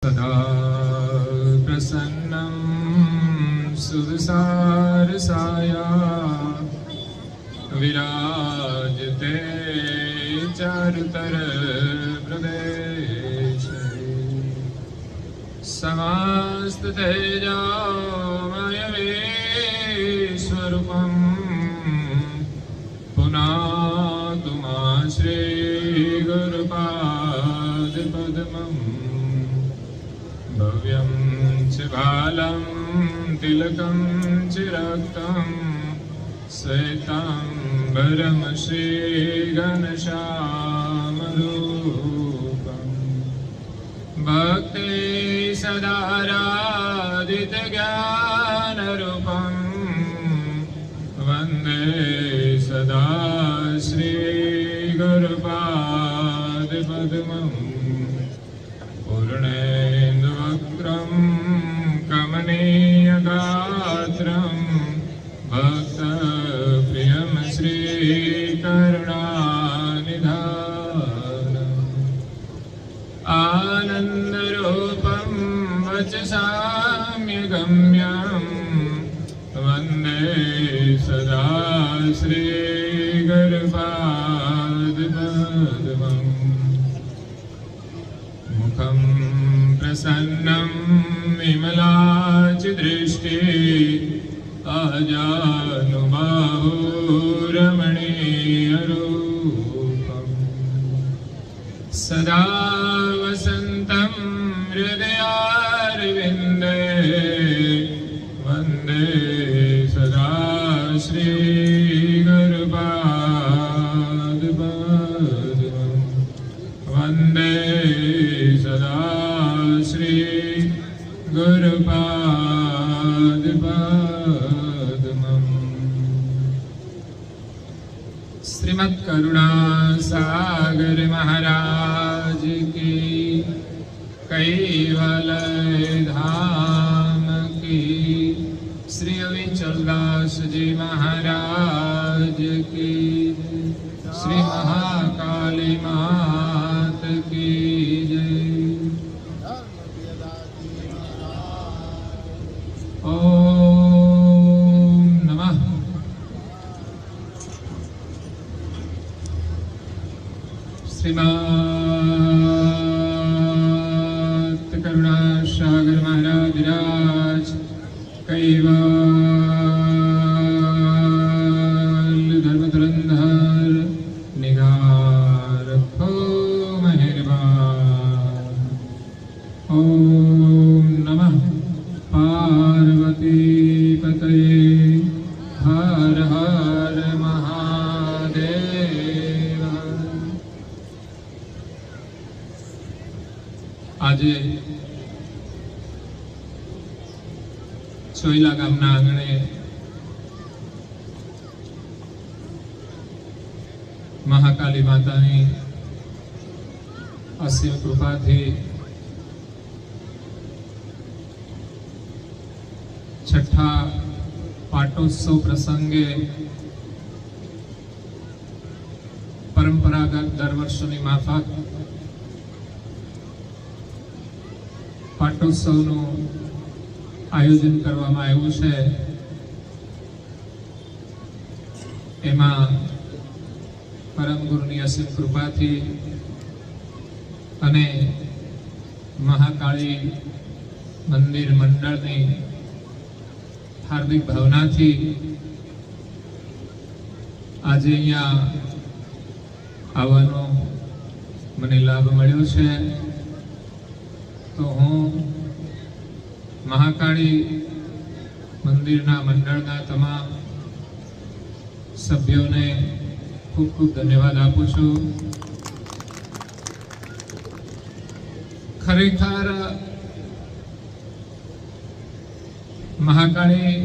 सदा प्रसन्नं सुदसारसाया विराजते चारुतर प्रदेशे समस्त तेजोमय विश्वरूपं पुनातु मां श्री गुरुपादपद्मम् भव्यं च बालं तिलकं च रक्तं श्वेताम्बरं श्रीघनश्यामरूपं भक्ति सदाराधितज्ञानरूपं वन्दे सदा श्रीगुरुपादपद्मम् पूर्णेन्दुवक्त्रं कमनीयगात्रं भक्तप्रियं श्रीकरुणानिधानम् आनन्दरूपं वचसाम्यगम्यं वन्दे सदा श्रीगुरुपादपद्मम् मुखं प्रसन्नं विमलाचिदृष्टि अजानुबाहुरमणीयरूपं सदा वसन्तं हृदयारविन्दे वन्दे सदा श्रीगुरुपादपद्मम् वन्दे सदा श्रीगुरुपादपद्मम्। श्रीमद्करुणासागर महाराज की, कैवल्य धाम की, श्री अविचलदास जी महाराज की, श्री महाकाली मात की जय। ओम नमः श्रीमद् करुणासागर महाराज विराज कैवल्य धर्म धुरंधर निगाह रखो मेहरबान। ओम नमः पार्वती पतये हर हर महादेव। આજે સોયલા ગામના આંગણે મહાકાલી માતાની અસીમ કૃપાથી છઠ્ઠા પાટોત્સવ પ્રસંગે પરંપરાગત દર વર્ષોની માફક પાટોત્સવનું આયોજન કરવામાં આવ્યું છે। એમાં પરમ ગુરુની અસીમ કૃપાથી અને મહાકાળી મંદિર મંડળની હાર્દિક ભાવનાથી આજે અહીંયા આવવાનો મને લાભ મળ્યો છે। તો હું મહાકાળી મંદિરના મંડળના તમામ સભ્યોને ખૂબ ખૂબ ધન્યવાદ આપું છું। ખરેખર મહાકાળી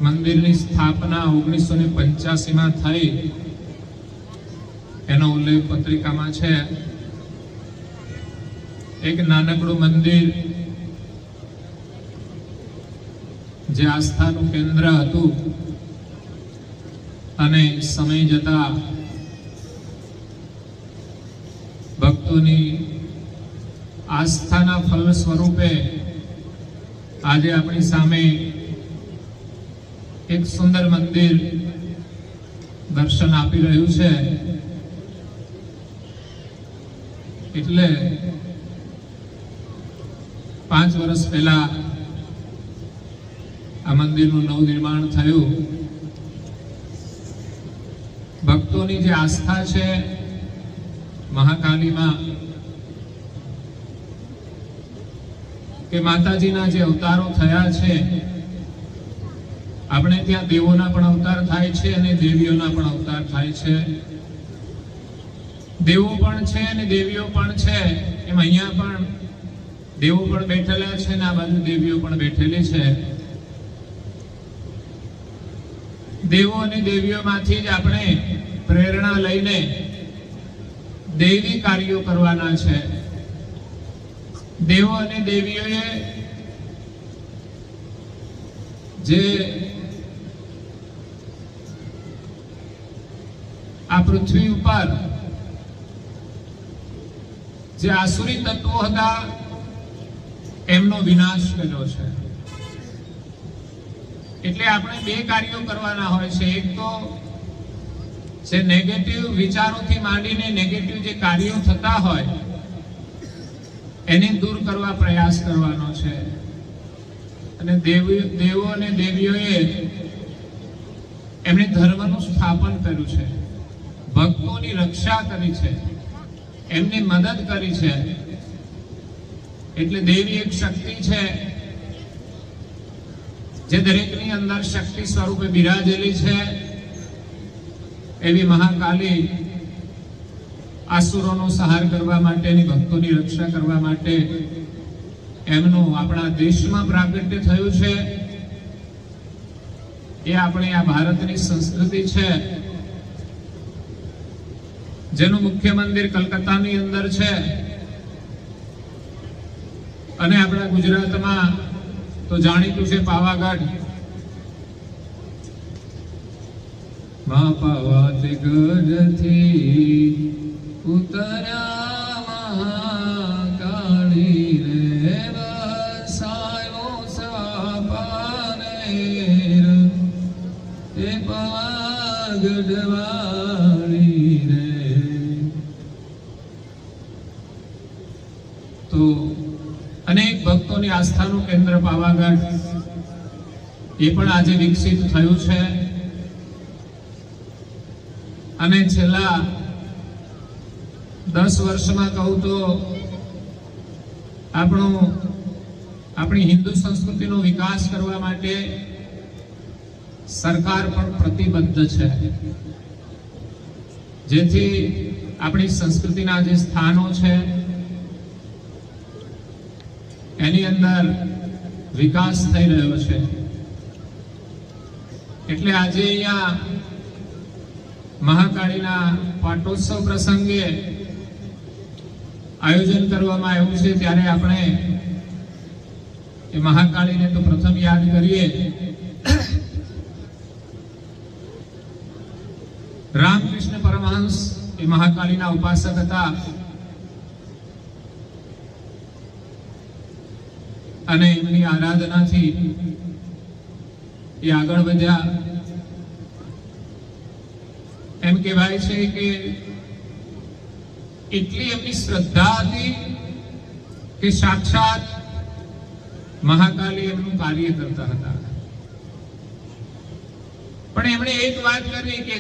મંદિરની સ્થાપના 1985માં થઈ એનો ઉલ્લેખ પત્રિકામાં છે। એક નાનકડું મંદિર જે આસ્થાનું કેન્દ્ર હતું અને સમય જતા ભક્તોની આસ્થાના ફલ સ્વરૂપે આજે આપણી સામે એક સુંદર મંદિર દર્શન આપી રહ્યું છે. એટલે 5 વર્ષ પહેલા આ મંદિરનું નવનિર્માણ થયું. ભક્તોની જે આસ્થા છે મહાકાલીમાં, કે માતાજીના જે અવતારો થયા છે, આપણે ત્યાં દેવોના પણ અવતાર થાય છે અને દેવીઓના પણ અવતાર થાય છે. દેવો પણ છે અને દેવીઓ પણ છે. એમ અહીંયા પણ દેવો પણ બેઠેલા છે અને આ બાજુ દેવીઓ પણ બેઠેલી છે. દેવો અને દેવીઓમાંથી જ આપણે પ્રેરણા લઈને દૈવી કાર્યો કરવાના છે. દેવો અને દેવીઓએ જે આ પૃથ્વી ઉપર જે આસુરી તત્વો હતા એમનો વિનાશ કર્યો છે. એટલે આપણે 2 કાર્યો કરવાના હોય છે. એક તો જે નેગેટિવ વિચારોથી માંડીને નેગેટિવ જે કાર્યો થતા હોય એને દૂર કરવા પ્રયાસ કરવાનો છે. અને દેવો અને દેવીઓએ એમણે ધર્મનું સ્થાપન કર્યું છે, ભક્તોની રક્ષા કરી છે, એમની મદદ કરી છે. એટલે દેવી એક શક્તિ છે જે દરેકની અંદર શક્તિ સ્વરૂપે બિરાજેલી છે. એવી મહાકાલી આસુરોનો સંહાર કરવા માટેની, ભક્તોની રક્ષા કરવા માટે એમનું આપણા દેશમાં પ્રાગટ્ય થયું છે. એ આપણી આ ભારતની સંસ્કૃતિ છે, જેનું મુખ્ય મંદિર કલકત્તાની અંદર છે. અને આપણા ગુજરાતમાં તો જાણીતું છે પાવાગઢ. મા પાવાતી ગઢથી ઉતર્યા મહાકાળી રે, વસાયો સાપાનેર એ પાવાગઢ વાળી રે. તો અનેક ભક્તોની આસ્થાનું કેન્દ્ર પાવાગઢ એ પણ આજે વિકસિત થયું છે. અને છેલ્લા 10 વર્ષમાં કહું તો આપણી હિન્દુ સંસ્કૃતિનો વિકાસ કરવા માટે સરકાર પણ પ્રતિબદ્ધ છે, જેથી આપણી સંસ્કૃતિના જે સ્થાનો છે એની અંદર વિકાસ થઈ રહ્યો છે. એટલે આજે અહીંયા મહાકાળીના પાટોત્સવ પ્રસંગે આયોજન કરવામાં આવ્યું છે. ત્યારે આપણે એ મહાકાળીને તો પ્રથમ યાદ કરીએ. રામકૃષ્ણ પરમહંસ એ મહાકાળીના ઉપાસક હતા અને એમની આરાધનાથી એ આગળ વધ્યા. એમ કહેવાય છે કે એટલી એમની શ્રદ્ધા હતી કે સાક્ષાત મહાકાલી એમનું કાર્ય કરતા હતા. પણ એમણે એક વાત કરી કે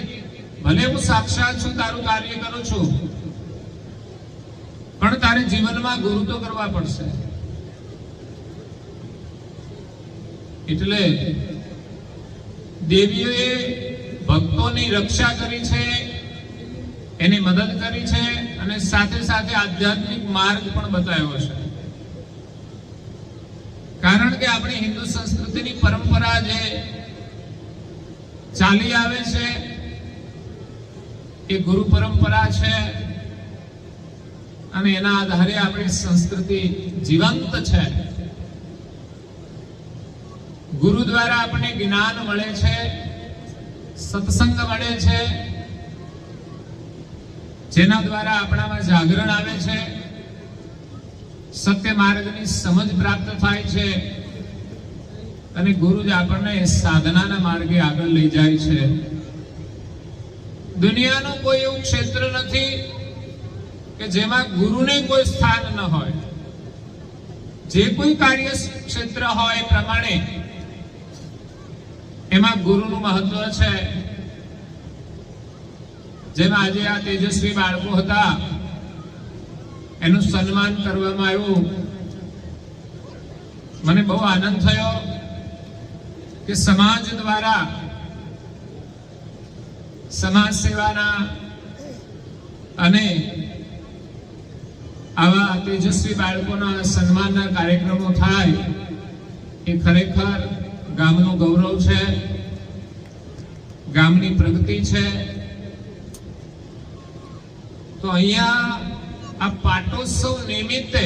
ભલે હું સાક્ષાત છું, તારું કાર્ય કરું છું, પણ તારે જીવનમાં ગુરુ તો કરવા પડશે. એટલે દેવીઓએ ભક્તોની રક્ષા કરી છે, એની મદદ કરી છે અને સાથે સાથે આધ્યાત્મિક માર્ગ પણ બતાવ્યો છે. કારણ કે આપણી હિન્દુ સંસ્કૃતિની પરંપરા જે ચાલી આવે છે એ ગુરુ પરંપરા છે અને એના આધારે આપણી સંસ્કૃતિ જીવંત છે. ગુરુ દ્વારા આપણને જ્ઞાન મળે છે, સત્સંગ મળે છે, જેના દ્વારા આપણામાં જાગરણ આવે છે, સત્ય માર્ગની સમજ પ્રાપ્ત થાય છે અને ગુરુ જ આપણને સાધનાના માર્ગે આગળ લઈ જાય છે. દુનિયાનું કોઈ એવું ક્ષેત્ર નથી કે જેમાં ગુરુને કોઈ સ્થાન ન હોય. જે કોઈ કાર્ય ક્ષેત્ર હોય એ પ્રમાણે એમાં ગુરુનું મહત્વ છે. જેમ આજે આ તેજસ્વી બાળકો હતા, એનું સન્માન કરવામાં આવ્યું. મને બહુ આનંદ થયો કે સમાજ દ્વારા સમાજ સેવાના અને આવા તેજસ્વી બાળકોના સન્માનના કાર્યક્રમો થાય એ ખરેખર ગામનું ગૌરવ છે, ગામની પ્રગતિ છે. તો અહીંયા આ પાટોત્સવ નિમિત્તે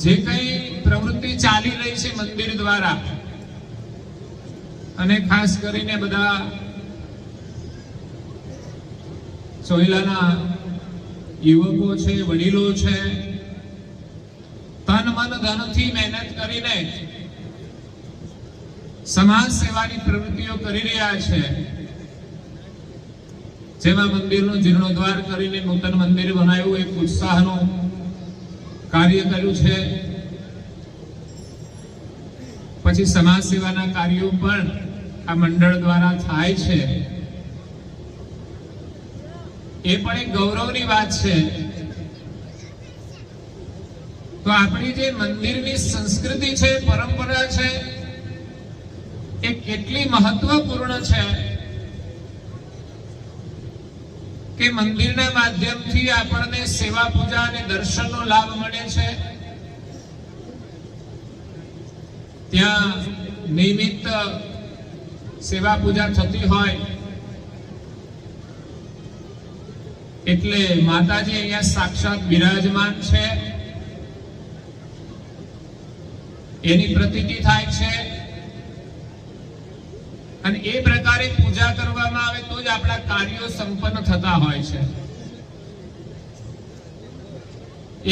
જે કઈ પ્રવૃત્તિ ચાલી રહી છે મંદિર દ્વારા, અને ખાસ કરીને બધા સોયલાના યુવકો છે, વડીલો છે, તન મન ધનથી મહેનત કરીને સમાજ સેવાની પ્રવૃત્તિઓ કરી રહ્યા છે. જેમાં મંદિરનું જીર્ણોદ્ધાર કરીને નૂતન મંદિર બનાવ્યું, એક ઉત્સાહનું કાર્ય કર્યું છે. પછી સમાજ સેવાના કાર્યો પણ આ મંડળ દ્વારા થાય છે. એ પણ એક ગૌરવની વાત છે. તો આપણી જે મંદિરની સંસ્કૃતિ છે, પરંપરા છે, એ કેટલી મહત્વપૂર્ણ છે કે મંદિરના માધ્યમથી આપણને સેવા પૂજા અને દર્શનનો લાભ મળે છે. ત્યાં નિયમિત સેવા પૂજા થતી હોય એટલે માતાજી અહીંયા સાક્ષાત બિરાજમાન છે એની પ્રતીતિ થાય છે. અને એ પ્રકારે પૂજા કરવામાં આવે તો જ આપણા કાર્યો સંપન્ન થતા હોય છે.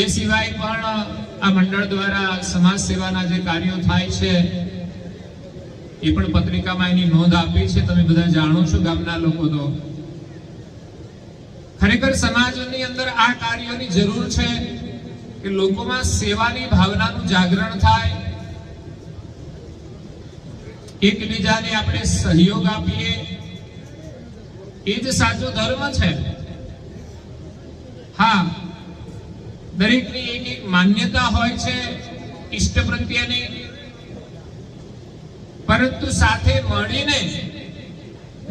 એ સિવાય પણ આ મંડળ દ્વારા સમાજ સેવાના જે કાર્યો થાય છે એ પણ પત્રિકામાં એની નોંધ આપી છે. તમે બધા જાણો છો, ગામના લોકો. તો ખરેખર સમાજની અંદર આ કાર્યોની જરૂર છે કે લોકોમાં સેવાની ભાવનાનું જાગરણ થાય, એકબીજાને આપણે સહયોગ આપીએ. એ જ સાચો ધર્મ છે. હા, દરેકની એક એક માન્યતા હોય છે ઈષ્ટ પ્રત્યેની, પરંતુ સાથે મળીને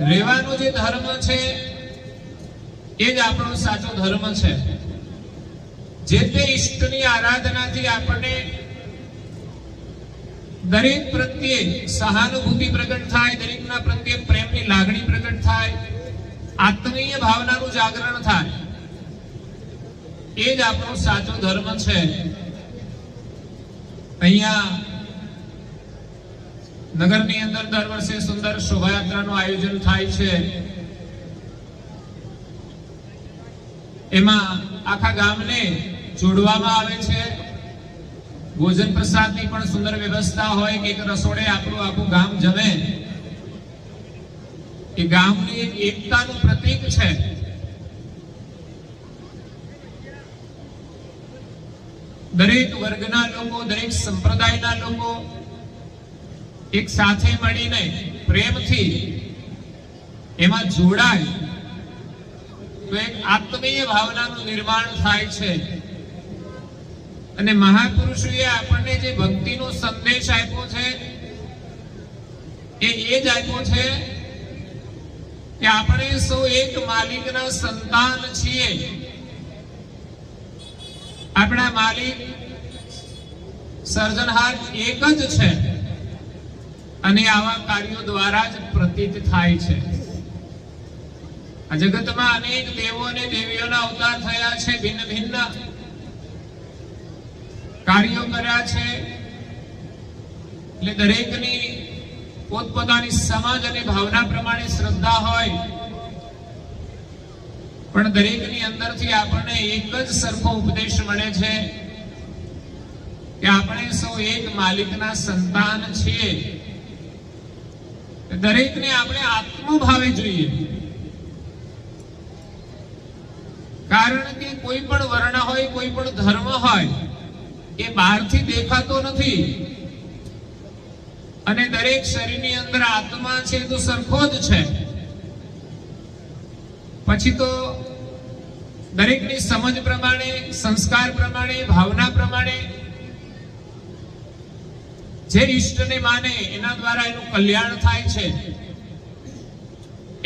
રહેવાનો જે ધર્મ છે એ જ આપણો સાચો ધર્મ છે. જે તે ઈષ્ટની આરાધનાથી આપણને દરેક પ્રત્યે સહાનુભૂતિ પ્રગટ થાય, દરેકના પ્રત્યે પ્રેમની લાગણી પ્રગટ થાય, આત્મીય ભાવનાનું જાગરણ થાય. એ જ આપણો સાચો ધર્મ છે. અહીંયા નગરની અંદર દર વર્ષે સુંદર શોભાયાત્રાનું આયોજન થાય છે. એમાં આખા ગામને જોડવામાં આવે છે. ભોજન પ્રસાદની પણ સુંદર વ્યવસ્થા હોય કે એક રસોડે આપણું આખું ગામ જમે. એ ગામની એક એકતાનું પ્રતીક છે. દરેક વર્ગના લોકો, દરેક સંપ્રદાયના લોકો એક સાથે મળીને પ્રેમથી એમાં જોડાય તો એક આત્મીય ભાવનાનું નિર્માણ થાય છે. અને મહાપુરુષોએ આપણને જે ભક્તિનો સંદેશ આપ્યો છે એ જ આપ્યો છે કે આપણે સૌ એક માલિકના સંતાન છીએ. આપણા માલિક સર્જનહાર એક જ છે અને આવા કાર્યો દ્વારા જ પ્રતીત થાય છે. આ જગતમાં અનેક દેવો અને દેવીઓના અવતાર થયા છે, ભિન્ન ભિન્ન કાર્યો કર્યા છે. એટલે દરેકની પોતપોતાની સમજ અને ભાવના પ્રમાણે શ્રદ્ધા હોય. પણ દરેકની અંદરથી આપણને એક જ સરખો ઉપદેશ મળે છે કે આપણે સૌ એક માલિકના સંતાન છીએ. દરેકને આપણે આત્મભાવે જોઈએ, કારણ કે કોઈ પણ વર્ણ હોય, કોઈ પણ ધર્મ હોય, એ બહારથી દેખાતો નથી. અને દરેક શરીરની અંદર આત્મા છે તો સરખો જ છે. પછી તો દરેકની સમજ પ્રમાણે, સંસ્કાર પ્રમાણે, ભાવના પ્રમાણે જે ઈષ્ટને માને એના દ્વારા એનું કલ્યાણ થાય છે.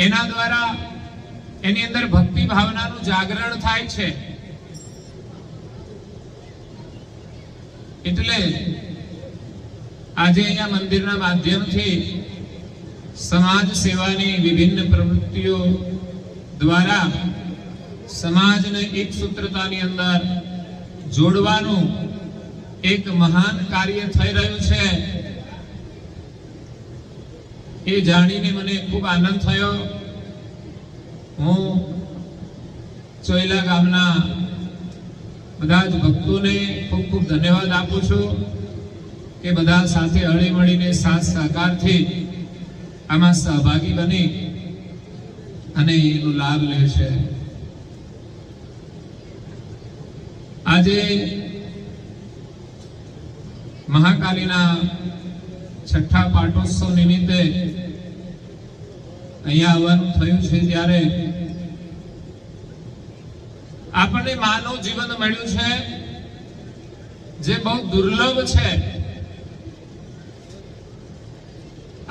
એના દ્વારા એની અંદર ભક્તિ ભાવનાનું જાગરણ થાય છે. એટલે આજે અહીંયા મંદિરના માધ્યમથી સમાજ સેવાની વિભિન્ન પ્રવૃત્તિઓ દ્વારા સમાજને એક સૂત્રતાની અંદર જોડવાનું એક મહાન કાર્ય થઈ રહ્યું છે. એ જાણીને મને ખૂબ આનંદ થયો. હું ચોયલા ગામના બધા જ ભક્તોને ખૂબ ખૂબ ધન્યવાદ આપું છું કે બધા સાથે હળી મળીને સાથ સહકારથી આમાં સહભાગી બની અને એનો લાભ લે છે. આજે મહાકાલીના છઠ્ઠા પાટોત્સવ નિમિત્તે અહીંયા આવવાનું થયું છે ત્યારે આપણને માનવ જીવન મળ્યું છે જે બહુ દુર્લભ છે.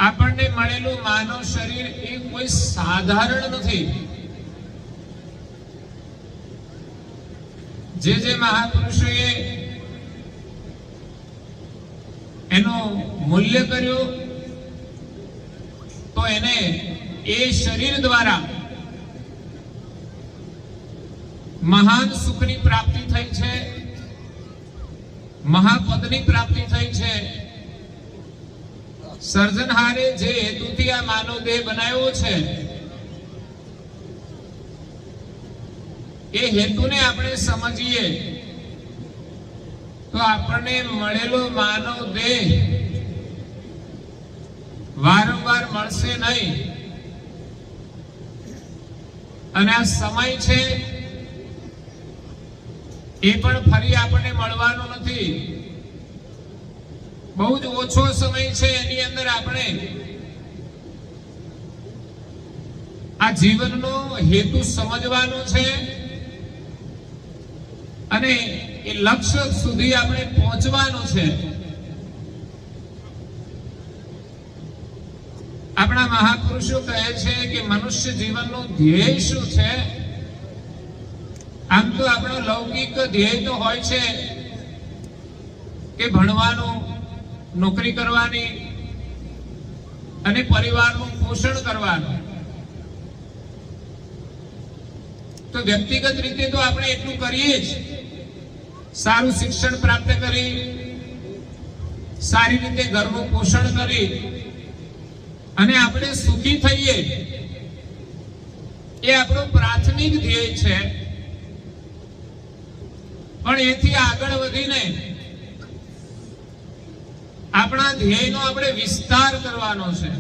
આપણને મળેલું માનવ શરીર એ કોઈ સાધારણ નથી. જે મહાપુરુષોએ એનું મૂલ્ય કર્યું તો એને એ શરીર દ્વારા મહાન સુખની પ્રાપ્તિ થઈ છે, મહાપદની પ્રાપ્તિ થઈ છે. સર્જનહારે જે હેતુથી આ માનવ દેહ બનાવ્યો છે એ હેતુને આપણે સમજીએ તો આપણને મળેલો માનવ દેહ વારંવાર મળશે નહીં. અને આ સમય છે એ પણ ફરી આપણને મળવાનો નથી. બહુ જ ઓછો સમય છે, એની અંદર આપણે આ જીવનનો હેતુ સમજવાનો છે અને એ લક્ષ્ય સુધી આપણે પહોંચવાનું છે. આપણા મહાપુરુષો કહે છે કે મનુષ્ય જીવનનું ધ્યેય શું છે? આમ તો આપણો લૌકિક ધ્યેય તો હોય છે કે ભણવાનું, નોકરી કરવાની અને પરિવારનું પોષણ કરવાનું. તો વ્યક્તિગત રીતે તો આપણે એટલું કરીએ જ. સારું શિક્ષણ પ્રાપ્ત કરી, સારી રીતે ઘરનું પોષણ કરી અને આપણે સુખી થઈએ એ આપણો પ્રાથમિક ધ્યેય છે. પણ એથી આગળ વધીને આપણા ધ્યેયનો આપણે વિસ્તાર કરવાનો છે.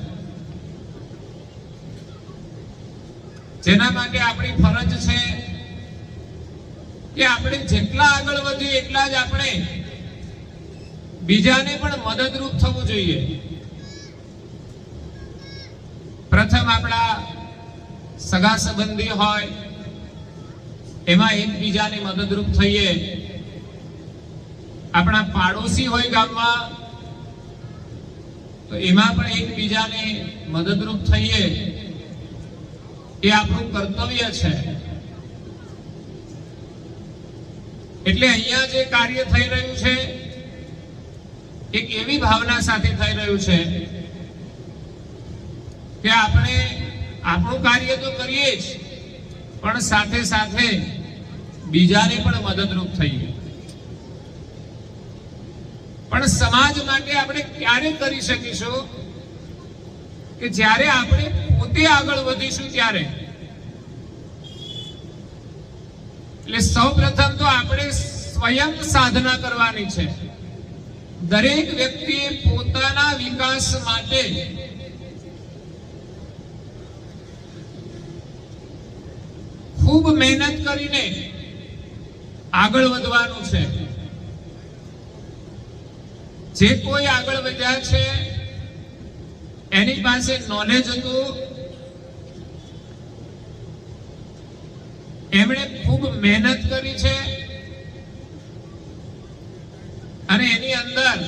જેના માટે આપણી ફરજ છે કે આપણે જેટલા આગળ વધીએ એટલા જ આપણે બીજાને પણ મદદરૂપ થવું જોઈએ. પ્રથમ આપણા સગા સંબંધી હોય એમાં એકબીજાને મદદરૂપ થઈએ. આપણા પાડોશી હોય ગામમાં તો એમાં પણ એકબીજાને મદદરૂપ થઈએ. એ આપણું કર્તવ્ય છે. એટલે અહીંયા જે કાર્ય થઈ રહ્યું છે એક એવી ભાવના સાથે થઈ રહ્યું છે કે આપણે આપણું કાર્ય તો કરીએ જ, પણ સાથે સાથે બીજાને પણ મદદરૂપ થઈએ. પણ સમાજ માટે આપણે ક્યારે કરી શકીશું કે જ્યારે આપણે પોતે આગળ વધીશું ત્યારે. એટલે સૌપ્રથમ તો આપણે સ્વયં સાધના કરવાની છે. દરેક વ્યક્તિએ પોતાના વિકાસ માટે ખૂબ મહેનત કરીને આગળ વધવાનું છે. જે કોઈ આગળ વધ્યા છે એની પાસે નોલેજ હતું, એમણે ખૂબ મહેનત કરી છે અને એની અંદર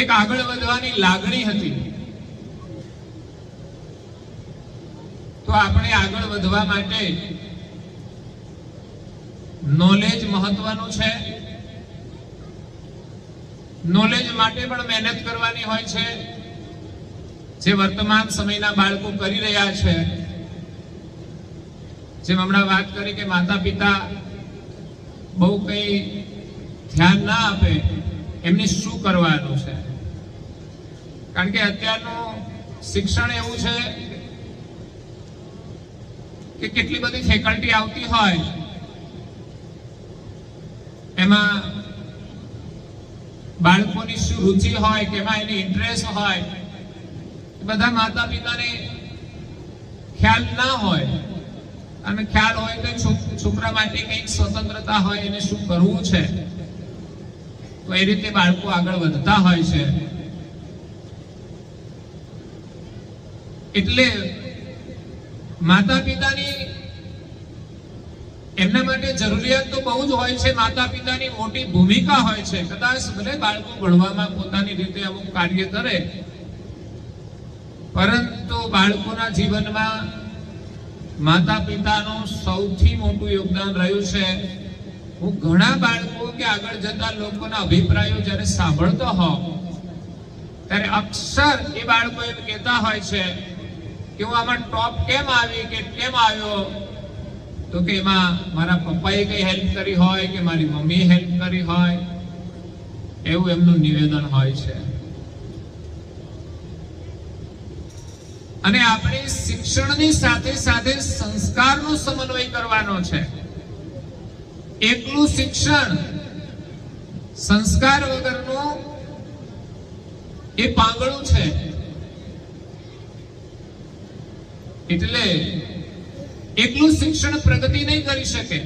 એક આગળ વધવાની લાગણી હતી. તો આપણે આગળ વધવા માટે નોલેજ મહત્વનું છે. નોલેજ માટે પણ મહેનત કરવાની હોય છે, જે વર્તમાન સમયના બાળકો કરી રહ્યા છે. જેમ હમણાં વાત કરી કે માતા પિતા બહુ કઈ ધ્યાન ના આપે, એમને શું કરવાનું છે? કારણ કે અત્યારનું શિક્ષણ એવું છે કે કેટલી બધી ફેકલ્ટી આવતી હોય, એમાં બાળકોની શું રુચિ હોય, કે એમાં એની ઇન્ટરેસ્ટ હોય, બધા માતા પિતાને ખ્યાલ ના હોય. અને ખ્યાલ હોય તો છોકરા માટે કંઈક સ્વતંત્રતા હોય, એને શું કરવું છે, તો એ રીતે બાળકો આગળ વધતા હોય છે. એટલે માતા પિતાની એમના માટે જરૂરિયાત તો બહુ જ હોય છે. માતા પિતાની મોટી ભૂમિકા હોય છે. કદાચ ભલે બાળકો ભણવામાં પોતાની રીતે અમુક કાર્ય કરે, પરંતુ બાળકોના જીવનમાં માતા પિતાનું સૌથી મોટું યોગદાન રહ્યું છે. હું ઘણા બાળકો કે આગળ જતા લોકોના અભિપ્રાયો જ્યારે સાંભળતો હોઉં, ત્યારે અક્ષર એ બાળકો એમ કહેતા હોય છે કે હું આમાં ટોપ કેમ આવી, કે કેમ આવ્યો? તો કે એમાં મારા પપ્પાએ કઈ હેલ્પ કરી હોય, કે મારી મમ્મીએ હેલ્પ કરી હોય, એવું એમનું નિવેદન હોય છે. અને આપણે શિક્ષણની સાથે સાથે સંસ્કારનો સમન્વય કરવાનો છે. એકલું શિક્ષણ સંસ્કાર વગરનું એ પાંગળું છે. એટલે એકલું શિક્ષણ પ્રગતિ નહીં કરી શકે,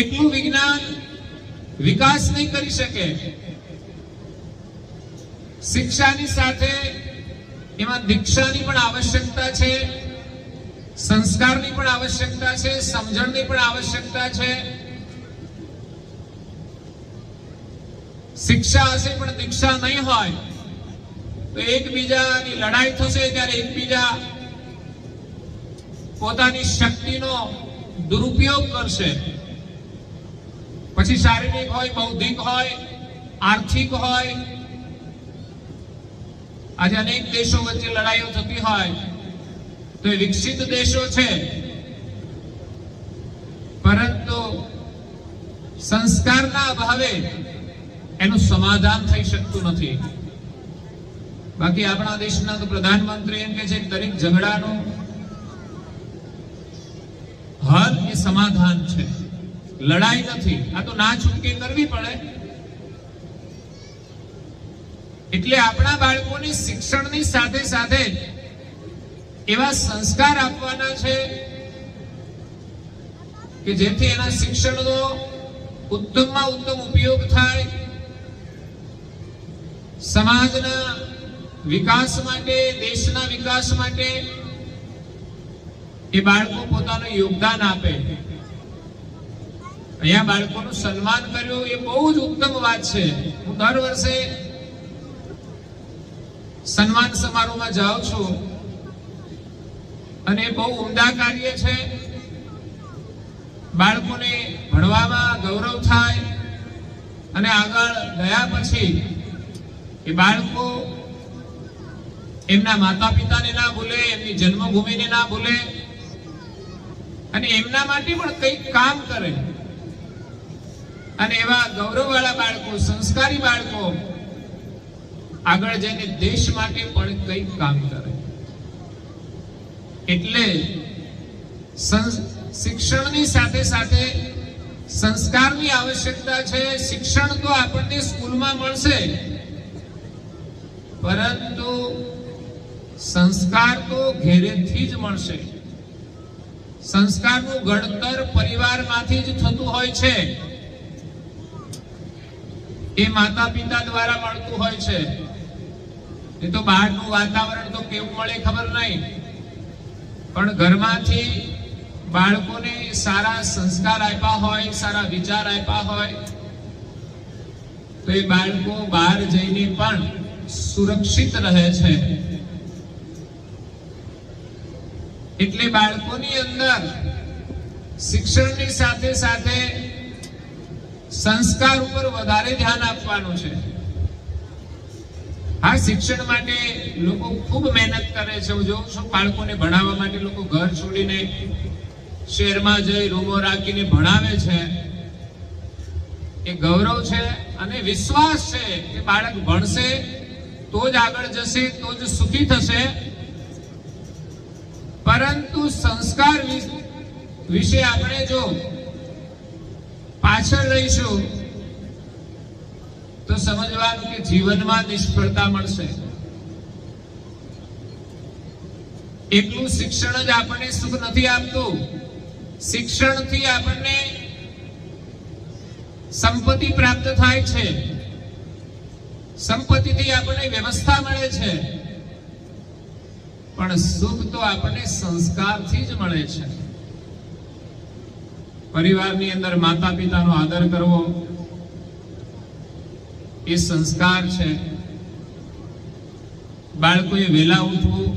એકલું વિજ્ઞાન વિકાસ નહીં કરી શકે. શિક્ષાની સાથે એમાં દીક્ષાની પણ આવશ્યકતા છે, સંસ્કારની પણ આવશ્યકતા છે, સમજણની પણ આવશ્યકતા છે. શિક્ષા હશે પણ દીક્ષા નહીં હોય તો એકબીજાની લડાઈ થશે, ત્યારે એકબીજા પોતાની શક્તિનો દુરુપયોગ કરશે. પછી શારીરિક હોય, બૌદ્ધિક હોય, આર્થિક હોય. આજે અનેક દેશો વચ્ચે લડાઈઓ થતી હોય તો એ વિકસિત દેશો છે, પરંતુ સંસ્કારના અભાવે એનું સમાધાન થઈ શકતું નથી. બાકી આપણા દેશના તો પ્રધાનમંત્રી એમ કે છે દરેક ઝઘડાનો હલ એ સમાધાન છે, લડાઈ નથી. આ તો ના છૂટકે કરવી પડે. એટલે આપણા બાળકોને શિક્ષણની સાથે સાથે એવા સંસ્કાર આપવાના છે કે જેથી એના શિક્ષણનો ઉત્તમમાં ઉત્તમ ઉપયોગ થાય, સમાજના વિકાસ માટે, દેશના વિકાસ માટે એ બાળકો પોતાનું યોગદાન આપે. અહીંયા બાળકોનું સન્માન કર્યું એ બહુ જ ઉત્તમ વાત છે. હું દર વર્ષે સન્માન સમારોહમાં જાઉં છું અને બહુ ઉમદા કાર્ય છે. બાળકોને ભણવામાં ગૌરવ થાય અને આગળ ગયા પછી એ બાળકો એમના માતા પિતાને ના ભૂલે, એમની જન્મભૂમિને ના ભૂલે અને એમના માટે પણ કંઈક કામ કરે. અને એવા ગૌરવવાળા બાળકો, સંસ્કારી બાળકો આગળ જઈને દેશ માટે પણ કંઈક કામ કરે. એટલે શિક્ષણની સાથે સાથે સંસ્કારની આવશ્યકતા છે. શિક્ષણ તો આપણને સ્કૂલમાં મળશે, પરંતુ સંસ્કાર તો ઘેરેથી જ મળશે. સંસ્કારનું ઘડતર પરિવારમાંથી જ થતું હોય છે. એ માતા પિતા દ્વારા મળતું હોય છે. એ તો બહારનું વાતાવરણ તો કેવું મળે ખબર નહીં, પણ ઘરમાંથી બાળકોને સારા સંસ્કાર આપ્યા હોય, સારા વિચાર આપ્યા હોય, તો એ બાળકો બહાર જઈને પણ સુરક્ષિત રહે છે. એટલે બાળકોની અંદર શિક્ષણની સાથે સાથે સંસ્કાર ઉપર વધારે ધ્યાન આપવાનું છે. આ શિક્ષણ માટે લોકો ખૂબ મહેનત કરે છે. હું જોઉં છું બાળકોને ભણાવવા માટે લોકો ઘર છોડીને શહેરમાં જઈ રૂમો રાખીને ભણાવે છે. એ ગૌરવ છે અને વિશ્વાસ છે કે બાળક ભણશે તો જ આગળ જશે, તો જ સુખી થશે. પરંતુ સંસ્કાર વિશે આપણે જો પાછળ રહીશું તો સમજવાનું કે જીવનમાં નિષ્ફળતા મળશે. એકલું શિક્ષણ જ આપણને સુખ નથી આપતું. શિક્ષણથી આપણને સંપત્તિ પ્રાપ્ત થાય છે, સંપત્તિથી આપણને વ્યવસ્થા મળે છે, પણ સુખ તો આપણને સંસ્કારથી જ મળે છે. પરિવારની અંદર માતા પિતાનો આદર કરવો એ સંસ્કાર છે. બાળકોએ વહેલા ઉઠવું,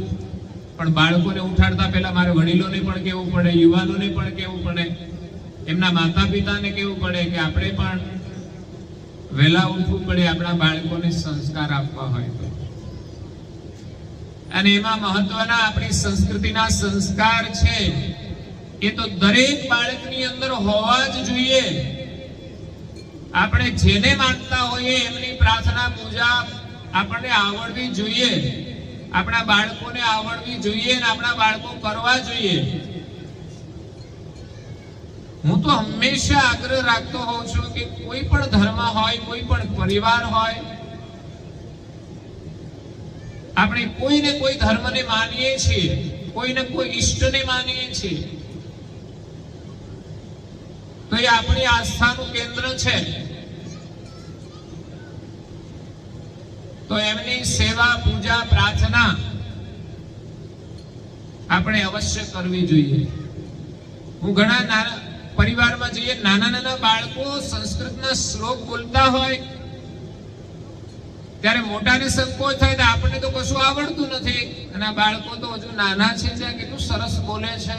પણ બાળકોને ઉઠાડતા પહેલા મારે વડીલોને પણ કહેવું પડે, યુવાનોને પણ કહેવું પડે, એમના માતા પિતાને કહેવું પડે કે આપણે પણ વહેલા ઉઠવું પડે આપણા બાળકોને સંસ્કાર આપવા હોય તો. અને એમાં મહત્વના આપણી સંસ્કૃતિના સંસ્કાર છે એ તો દરેક બાળકની અંદર હોવા જ જોઈએ. આપણે જેને માનતા હોઈએ એમની પ્રાર્થના પૂજા આપણને આવડવી જોઈએ, આપણા બાળકોને આવડવી જોઈએ અને આપણા બાળકો કરવા જોઈએ. હું તો હંમેશા આગ્રહ રાખતો હોઉં છું કે કોઈ પણ ધર્મ હોય, કોઈ પણ પરિવાર હોય, આપણે કોઈને કોઈ ધર્મને માનીએ છીએ, કોઈને કોઈ ઈષ્ટને માનીએ છીએ, તો એ આપણી આસ્થાનું કેન્દ્ર છે. તો એમની સેવા, પૂજા, પ્રાર્થના આપણે અવશ્ય કરવી જોઈએ. હું ઘણા નાના પરિવારમાં જઈએ, નાના નાના બાળકો સંસ્કૃતના શ્લોક બોલતા હોય ત્યારે મોટાને સંકોચ થાય, આપણને તો કશું આવડતું નથી અને આ બાળકો તો હજુ નાના છે, ત્યાં કેટલું સરસ બોલે છે.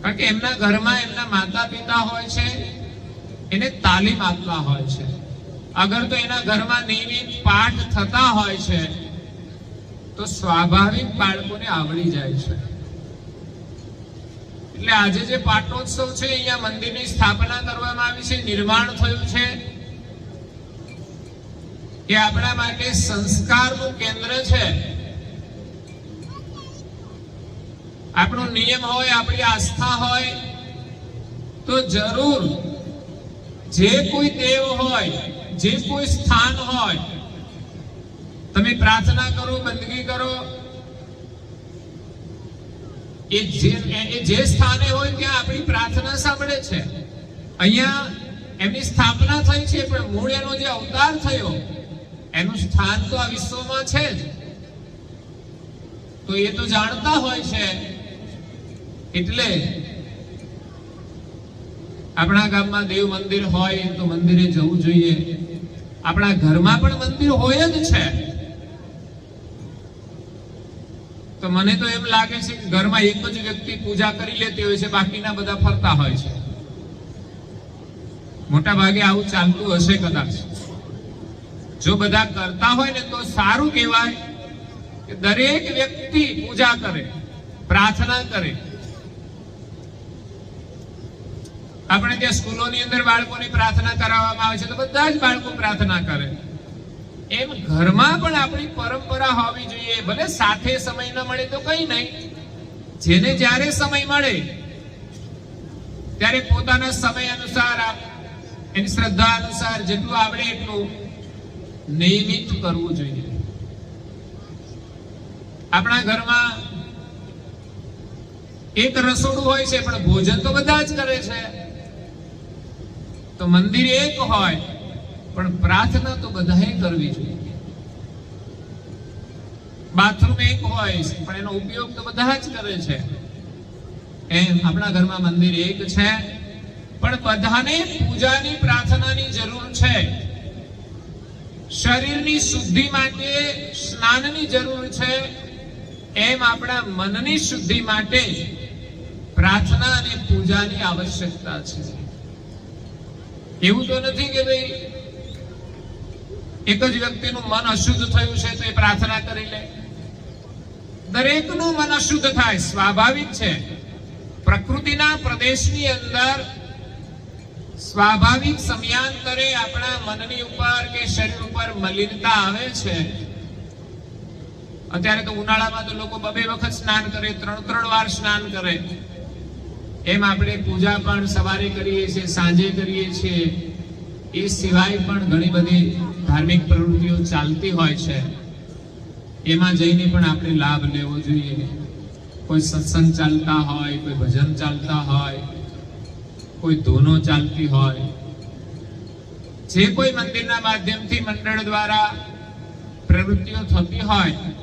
કારણ કે એમના ઘરમાં એમના માતા પિતા હોય છે, એને તાલીમ આપતા હોય છે. અગર તો એના ઘરમાં નિયમિત પાઠ થતા હોય છે તો સ્વાભાવિક બાળકોને આવડી જાય છે. એટલે આજે જે પાટોત્સવ છે, અહીંયા મંદિરની સ્થાપના કરવામાં આવી છે, નિર્માણ થયું છે, એ આપણા માટે સંસ્કારનું કેન્દ્ર છે. આપણો નિયમ હોય, આપણી આસ્થા હોય તો જરૂર જે કોઈ દેવ હોય, જે કોઈ સ્થાન હોય, તમે પ્રાર્થના કરો, બંદગી કરો, એ જે સ્થાને હોય ત્યાં આપણી પ્રાર્થના સાંભળે છે. અહીંયા એમની સ્થાપના થઈ છે, પણ મૂળ એનો જે અવતાર થયો એનું સ્થાન તો આ વિશ્વમાં છે જ. તો એ તો જાણતા હોય છે. એટલે આપણા ગામમાં દેવ મંદિર હોય તો મંદિરે જવું જોઈએ. આપણા ઘરમાં પણ મંદિર હોય જ છે. તો મને તો એમ લાગે છે કે ઘરમાં એક જ વ્યક્તિ પૂજા કરી લેતી હોય છે, બાકીના બધા ફરતા હોય છે. મોટા ભાગે આવું ચાલતું હશે કદાચ. જો બધા કરતા હોય ને તો સારું કહેવાય કે દરેક વ્યક્તિ પૂજા કરે, પ્રાર્થના કરે. આપણે ત્યાં સ્કૂલોની અંદર બાળકોની પ્રાર્થના કરાવવામાં આવે છે તો બધા જ બાળકો પ્રાર્થના કરે. એમ ઘરમાં પણ આપણી પરંપરા હોવી જોઈએ. ભલે સાથે સમય ન મળે તો કઈ નહીં, જેને જ્યારે સમય મળે ત્યારે પોતાના સમય અનુસાર એની શ્રદ્ધા અનુસાર જેટલું આવડે એટલું નિયમિત કરવું જોઈએ. આપણા ઘરમાં એક રસોડું હોય છે પણ ભોજન તો બધા જ કરે છે. તો મંદિર એક હોય પણ પ્રાર્થના તો બધાએ કરવી જોઈએ. બાથરૂમ એક હોય પણ એનો ઉપયોગ તો બધા જ કરે છે. એમ આપણા ઘરમાં મંદિર એક છે પણ બધાને પૂજાની પ્રાર્થનાની જરૂર છે. શરીરની શુદ્ધિ માટે સ્નાનની જરૂર છે, એમ આપણા મનની શુદ્ધિ માટે પ્રાર્થના અને પૂજાની આવશ્યકતા છે. એવું તો નથી કે ભાઈ એક જ વ્યક્તિનું મન અશુદ્ધ થયું છે તો એ પ્રાર્થના કરી લે. દરેકનું મન અશુદ્ધ થાય, સ્વાભાવિક છે. પ્રકૃતિના પ્રદેશની અંદર સ્વાભાવિક સમયાંતરે આપણા મનની ઉપર કે શરીર ઉપર મલિનતા આવે છે. અત્યારે તો ઉનાળામાં તો લોકો 2 વખત સ્નાન કરે, 3 વાર સ્નાન કરે. એમ આપણે પૂજા પણ સવારે કરીએ છીએ, સાંજે કરીએ છીએ. એ સિવાય પણ ઘણી બધી ધાર્મિક પ્રવૃત્તિઓ ચાલતી હોય છે. એમાં જઈને પણ આપણે લાભ લેવો જોઈએ. કોઈ સત્સંગ ચાલતા હોય, કોઈ ભજન ચાલતા હોય, કોઈ ધૂનો ચાલતી હોય, જે કોઈ મંદિરના માધ્યમથી મંડળ દ્વારા પ્રવૃત્તિઓ થતી હોય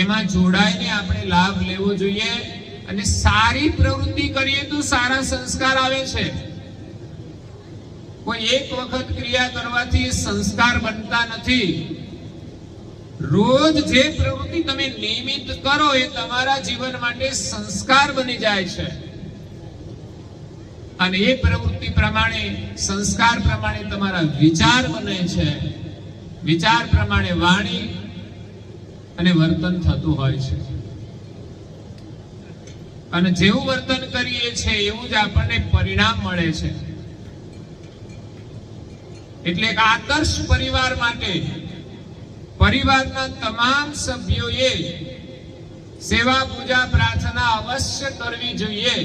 એમાં જોડાઈને આપણે લાભ લેવો જોઈએ. અને સારી પ્રવૃત્તિ કરીએ તો સારા સંસ્કાર આવે છે. કોઈ એક વખત ક્રિયા કરવાથી સંસ્કાર બનતા નથી. રોજ જે પ્રવૃત્તિ તમે નિયમિત કરો એ તમારા જીવન માટે સંસ્કાર બની જાય છે. અને એ પ્રવૃત્તિ પ્રમાણે, સંસ્કાર પ્રમાણે તમારા વિચાર બને છે. વિચાર પ્રમાણે વાણી અને વર્તન થતું હોય છે. અને જેવું વર્તન કરીએ છીએ એવું જ આપણને પરિણામ મળે છે. એટલે એક આદર્શ પરિવાર માટે પરિવારના તમામ સભ્યોએ સેવા, પૂજા, પ્રાર્થના અવશ્ય કરવી જોઈએ.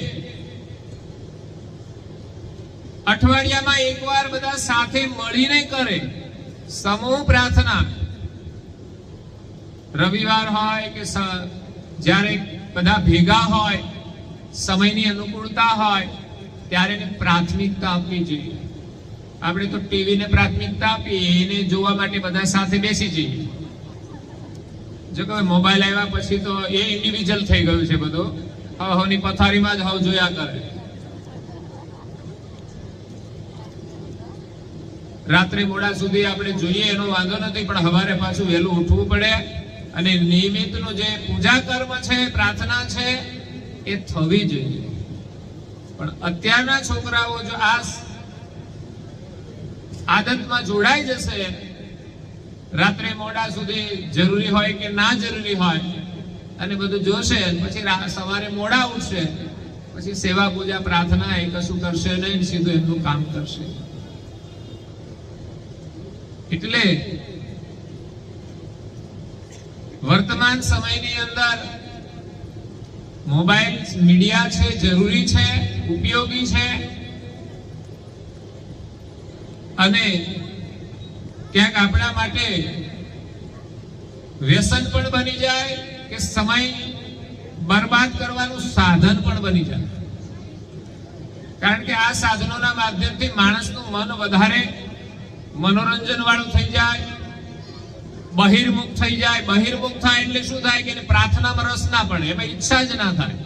અઠવાડિયામાં એકવાર બધા સાથે મળીને કરે સમૂહ પ્રાર્થના. રવિવાર હોય કે જ્યારે બધા ભેગા હોય, સમયની અનુકૂળતા હોય ત્યારે પ્રાથમિકતા આપવી જોઈએ. આપણે તો ટીવીને પ્રાથમિકતા આપીએ, એને જોવા માટે બધા સાથે બેસી જઈએ. જો કે મોબાઈલ આવ્યા પછી તો એ ઇન્ડિવિજ્યુઅલ થઈ ગયું છે બધું. હવની પથારીમાં જ હવ જોયા કરે. રાત્રે મોડા સુધી આપણે જોઈએ એનો વાંધો નથી, પણ સવારે પાછું વહેલું ઉઠવું પડે. અને નિયમિતનું જે પૂજા કર્મ છે, પ્રાર્થના છે, એ થવી જોઈએ. પણ અત્યારના છોકરાઓ જો આ આદતમાં જોડાઈ જશે, રાત્રે મોડા સુધી જરૂરી હોય કે ના જરૂરી હોય અને બધું જોશે, પછી સવારે મોડા ઉઠશે, પછી સેવા, પૂજા, પ્રાર્થના એ કશું કરશે નહીં, સીધું એમનું કામ કરશે. એટલે વર્તમાન સમયની અંદર મોબાઈલ મીડિયા છે, જરૂરી છે, ઉપયોગી છે. અને ક્યાંક આપણા માટે વ્યસન પણ બની જાય કે સમય બરબાદ કરવાનું સાધન પણ બની જાય. કારણ કે આ સાધનોના માધ્યમથી માણસનું મન વધારે મનોરંજન વાળું થઈ જાય, બહિર્મુખ થઈ જાય. બહિર્મુખ થાય એટલે શું થાય કે પ્રાર્થનામાં રસ ના પડે, એમાં ઈચ્છા જ ના થાય.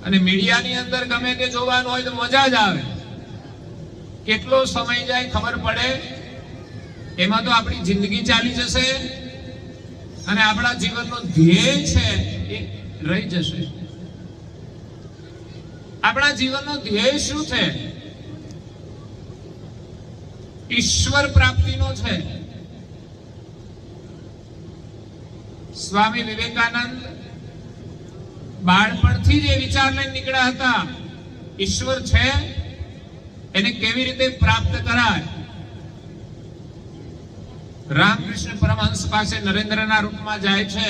અને મીડિયાની અંદર ગમે તે જોવાનું હોય તો મજા જ આવે. કેટલો સમય જાય ખબર પડે. એમાં તો આપણી જિંદગી ચાલી જશે અને આપણા જીવનનો ધ્યેય છે એ રહી જશે. આપણા જીવનનો ધ્યેય શું છે? ઈશ્વર પ્રાપ્તિનો છે. સ્વામી વિવેકાનંદ બાળપણથી જ એ વિચાર લઈને નીકળ્યા હતા, ઈશ્વર છે, એને કેવી રીતે પ્રાપ્ત કરાય. રામકૃષ્ણ પરમહંસ પાસે નરેન્દ્રના રૂપમાં જાય છે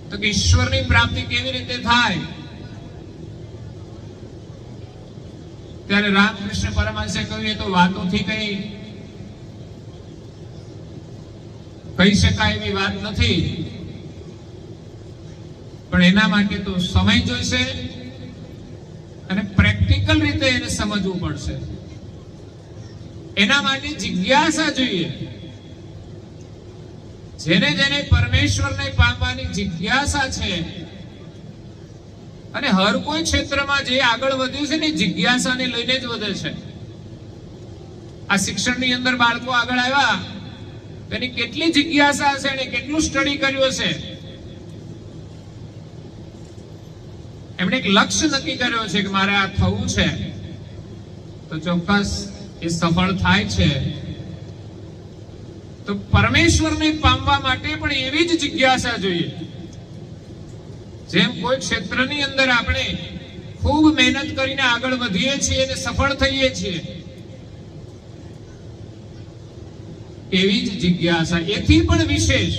તો કે ઈશ્વરની પ્રાપ્તિ કેવી રીતે થાય? ત્યારે રામકૃષ્ણ પરમહંસે કહ્યું, એ તો વાતોથી કહી શકાય એવી વાત નથી, પણ એના માટે તો સમય જોઈશે અને પ્રેક્ટિકલ રીતે એને સમજવું પડશે. એના માટે જિજ્ઞાસા જોઈએ. જેને જેને પરમેશ્વરને પામવાની જિજ્ઞાસા છે, અને હર કોઈ ક્ષેત્રમાં જે આગળ વધ્યું છે ને જિજ્ઞાસાને લઈને જ વધે છે. આ શિક્ષણની અંદર બાળકો આગળ આવ્યા, એની કેટલી જિજ્ઞાસા હશે, એને કેટલું સ્ટડી કર્યું હશે. એમણે એક લક્ષ્ય નક્કી કર્યો છે કે મારે આ થવું છે, તો ચોક્કસ એ સફળ થાય છે. તો પરમેશ્વરને પામવા માટે પણ એવી જ જિજ્ઞાસા જોઈએ. જેમ કોઈ ક્ષેત્રની અંદર આપણે ખૂબ મહેનત કરીને આગળ વધીએ છીએ અને સફળ થઈએ છીએ, એવી જ જિજ્ઞાસા, એથી પણ વિશેષ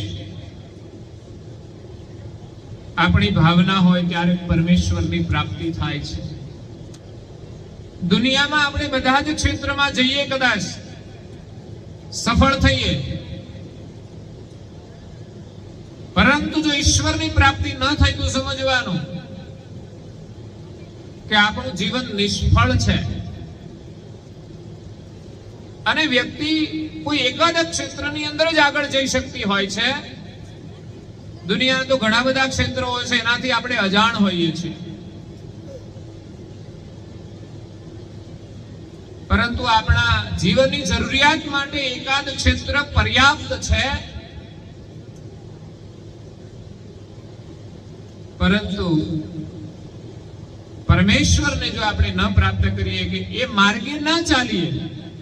આપણી ભાવના હોય ત્યારે પરમેશ્વરની પ્રાપ્તિ થાય છે. દુનિયામાં આપણે બધા જ ક્ષેત્રમાં જઈએ, કદાચ સફળ થઈએ, પરંતુ જો ઈશ્વરની પ્રાપ્તિ ન થઈ તો સમજવાનું કે આપણું જીવન નિષ્ફળ છે. અને વ્યક્તિ કોઈ એકાદ ક્ષેત્રની અંદર જ આગળ જઈ શકતી હોય છે. દુનિયાના તો ઘણા બધા ક્ષેત્રો હોય છે, એનાથી આપણે અજાણ હોઈએ છીએ. પરંતુ આપણા જીવનની જરૂરિયાત માટે એકાદ ક્ષેત્ર પર્યાપ્ત છે. પરંતુ પરમેશ્વરને જો આપણે ન પ્રાપ્ત કરીએ, કે એ માર્ગે ન ચાલીએ,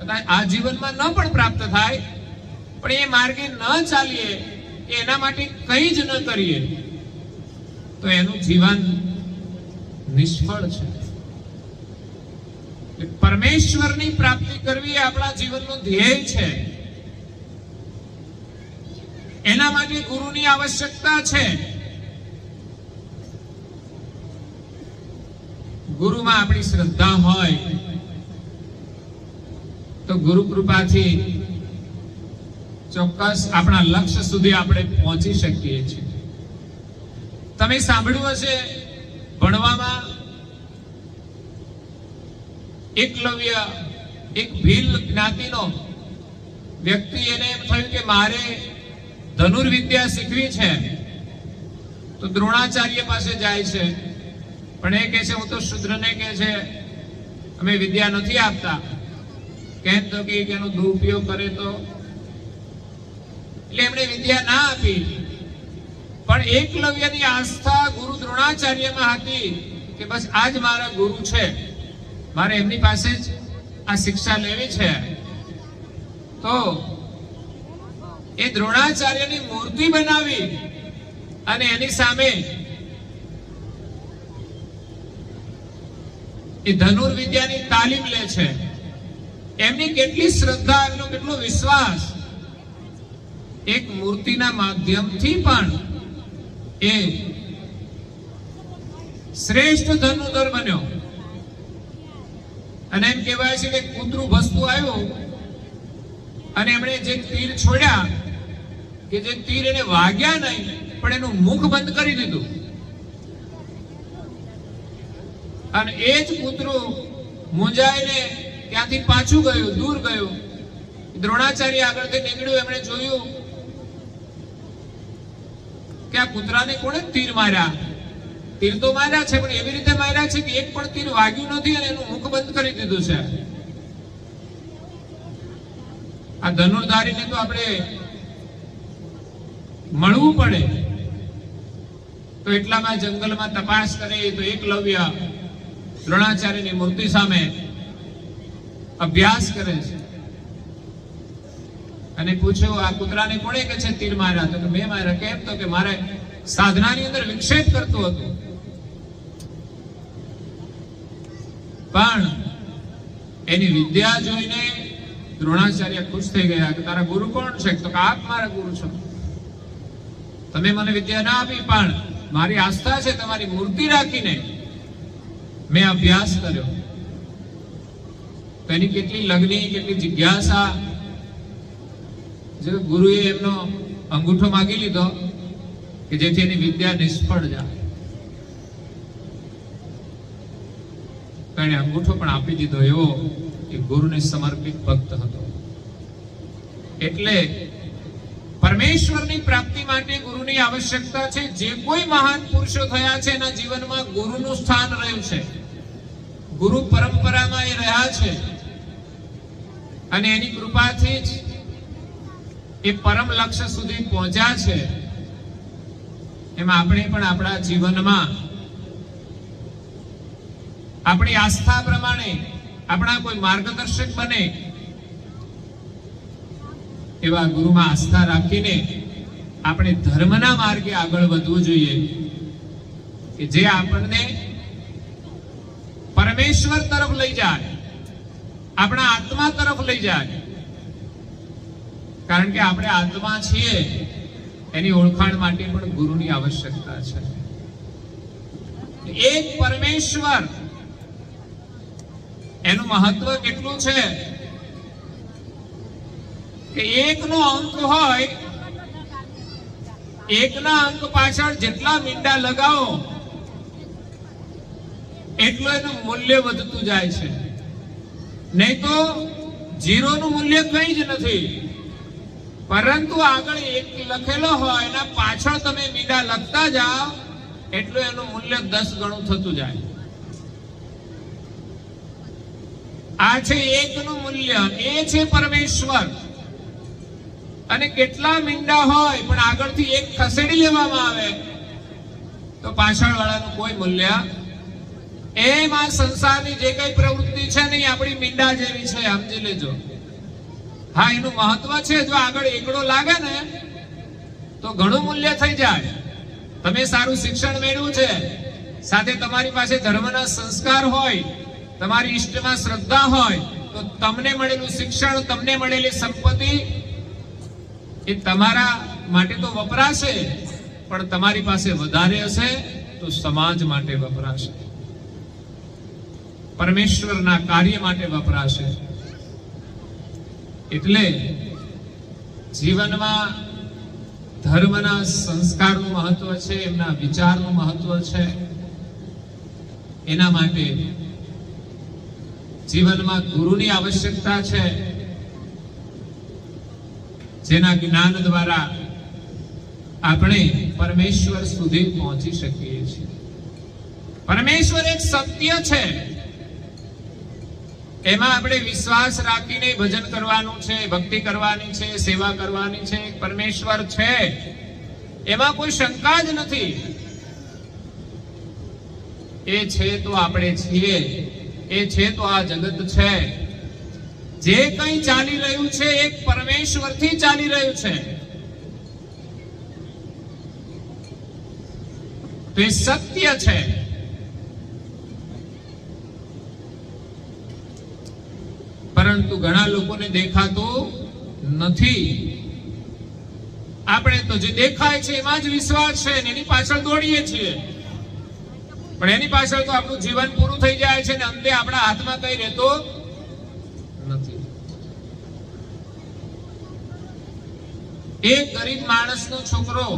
કદાચ આ જીવનમાં ન પણ પ્રાપ્ત થાય, પણ એ માર્ગે ન ચાલીએ, એના માટે કંઈ જ ન કરીએ, તો એનું જીવન નિષ્ફળ છે. પરમેશ્વરની પ્રાપ્તિ કરવી એ આપણા જીવનનું ધ્યેય છે. એના માટે ગુરુની આવશ્યકતા છે. ગુરુમાં આપણી શ્રદ્ધા હોય તો ગુરુ કૃપાથી ચોક્કસ આપણા લક્ષ્ય સુધી આપણે પહોંચી શકીએ છીએ. તમે સાંભળ્યું હશે, ભણવામાં એકલવ્ય, એક ભીલ જ્ઞાતિનો વ્યક્તિ, એને એમ થયું કે મારે ધનુર્વિદ્યા શીખવી છે, તો દ્રોણાચાર્ય પાસે જાય છે. પણ એ કહે છે, હું તો શૂદ્રને કહે છે અમે વિદ્યા નથી આપતા, કેમ તો કે એનો દુરુપયોગ કરે તો. એટલે એમણે વિદ્યા ના આપી. પણ એકલવ્યની આસ્થા ગુરુ દ્રોણાચાર્યમાં હતી કે બસ આજ મારા ગુરુ છે, મારે એમની પાસે જ આ શિક્ષા લેવી છે. તો એ દ્રોણાચાર્યની મૂર્તિ બનાવી અને એની સામે એ ધનુર્વિદ્યાની તાલીમ લે છે. એમની કેટલી શ્રદ્ધા, એમનો કેટલો વિશ્વાસ, એક મૂર્તિના માધ્યમથી પણ એ શ્રેષ્ઠ ધનુર્ધર બન્યો. અને એમ કહેવાય છે કે કૂતરું ભસતું આવ્યું અને એમણે જે તીર છોડ્યા, કે જે તીર એને વાગ્યા નહીં, પણ એનું મુખ બંધ કરી દીધું. અને એ જ કૂતરું મૂંઝાઈને ત્યાંથી પાછું ગયું, દૂર ગયું. દ્રોણાચાર્ય આગળથી નીકળ્યું, એમણે જોયું કે આ કૂતરાને કોણે તીર માર્યા? તીર તો માર્યા છે, પણ એવી રીતે માર્યા છે કે એક પણ તીર વાગ્યું નથી અને એનું મુખ બંધ કરી દીધું છે. આ ધનુર્ધારીને તો આપણે મળવું પડે. તો એટલામાં જંગલમાં તપાસ કરી તો એકલવ્ય દ્રોણાચાર્યની મૂર્તિ સામે અભ્યાસ કરે છે અને પૂછ્યું, આ કૂતરાને કોણે કે છે તીર માર્યા? તો મેં માર્યા. કેમ? તો કે મારે સાધનાની અંદર વિક્ષેપ કરતું હતું. પણ એની વિદ્યા જોઈને દ્રોણાચાર્ય ખુશ થઈ ગયા કે તારા ગુરુ કોણ છે? તો કે આપ મારા ગુરુ છો. તમે મને વિદ્યા ના આપી, પણ મારી આસ્થા છે, તમારી મૂર્તિ રાખીને મેં અભ્યાસ કર્યો. એની કેટલી લગ્ની, કેટલી જિજ્ઞાસા. જો ગુરુએ એમનો અંગૂઠો માગી લીધો કે જેથી એની વિદ્યા નિષ્ફળ જાય, એને અંગૂઠો પણ આપી દીધો એવો એ ગુરુને સમર્પિત ભક્ત હતો. એટલે પરમેશ્વરની પ્રાપ્તિ માટે ગુરુની આવશ્યકતા છે. જે કોઈ મહાન પુરુષો થયા છે એના જીવનમાં ગુરુનું સ્થાન રહ્યું છે, ગુરુ પરંપરામાં એ રહ્યા છે, અને એની કૃપાથી જ એ પરમ લક્ષ્ય સુધી પહોંચ્યા છે. એમાં આપણે પણ આપણા જીવનમાં આપણી આસ્થા પ્રમાણે આપણા કોઈ માર્ગદર્શક બને એવા ગુરુમાં આસ્થા રાખીને આપણે ધર્મના માર્ગે આગળ વધવું જોઈએ, કે જે આપણને પરમેશ્વર તરફ લઈ જાય, આપણા આત્મા તરફ લઈ જાય. કારણ કે આપણે આત્મા છીએ, એની ઓળખાણ માટે પણ ગુરુની આવશ્યકતા છે. એક પરમેશ્વર, એનું મહત્વ કેટલું છે કે એકનો અંક હોય, એકના અંક પાછળ જેટલા મીંડા લગાવો એટલું એનું મૂલ્ય વધતું જાય છે. નહીં તો ઝીરોનું મૂલ્ય કંઈ જ નથી, પરંતુ આગળ એક લખેલો હોય એના પાછળ તમે મીંડા લખતા જાઓ એટલું એનું મૂલ્ય 10 ગણું થતું જાય. આ છે એકનું મૂલ્ય, એ છે પરમેશ્વર. અને કેટલા મીંડા હોય પણ આગળથી એક ખસેડી લેવામાં આવે તો પાછળ વાળાનું કોઈ મૂલ્ય. એમ આ સંસારની જે કઈ પ્રવૃત્તિ છે ને એ આપણી મીંડા જેવી છે, સમજી લેજો. હા, એનું મહત્વ છે. જો આગળ એકડો લાગે ને તો ઘણું મૂલ્ય થઈ જાય. તમે સારું શિક્ષણ મેળવ્યું છે, સાથે તમારી પાસે ધર્મના સંસ્કાર હોય, તમારી ઈષ્ટમાં શ્રદ્ધા હોય, તો તમને મળેલું શિક્ષણ, તમને મળેલી સંપત્તિ એ તમારા માટે તો વપરાશે, પણ તમારી પાસે વધારે હશે તો સમાજ માટે વપરાશે, પરમેશ્વરના કાર્ય માટે વપરાશે. એટલે જીવનમાં ધર્મના સંસ્કારનું મહત્વ છે, એમના વિચારનું મહત્વ છે. એના માટે જીવનમાં ગુરુની આવશ્યકતા છે, જેના જ્ઞાન દ્વારા આપણે પરમેશ્વર સુધી પહોંચી શકીએ છીએ. પરમેશ્વર એક સત્ય છે, એમાં આપણે વિશ્વાસ રાખીને ભજન કરવાનું છે, ભક્તિ કરવાની છે, સેવા કરવાની છે. પરમેશ્વર છે, એમાં કોઈ શંકા જ નથી. એ છે તો આપણે છીએ, એ છે તો આ જગત છે. જે કંઈ ચાલી રહ્યું છે એક પરમેશ્વરથી ચાલી રહ્યું છે. તો એ સત્ય છે. પરંતુ ઘણા લોકોને દેખાતું નથી. આપણે તો જે દેખાય છે એમાં જ વિશ્વાસ છે, એની પાછળ દોડીએ છીએ, પણ એની પાછળ તો આપણું જીવન પૂરું થઈ જાય છે ને અંતે આપણા હાથમાં કઈ રહેતો નથી. એક ગરીબ માણસનો છોકરો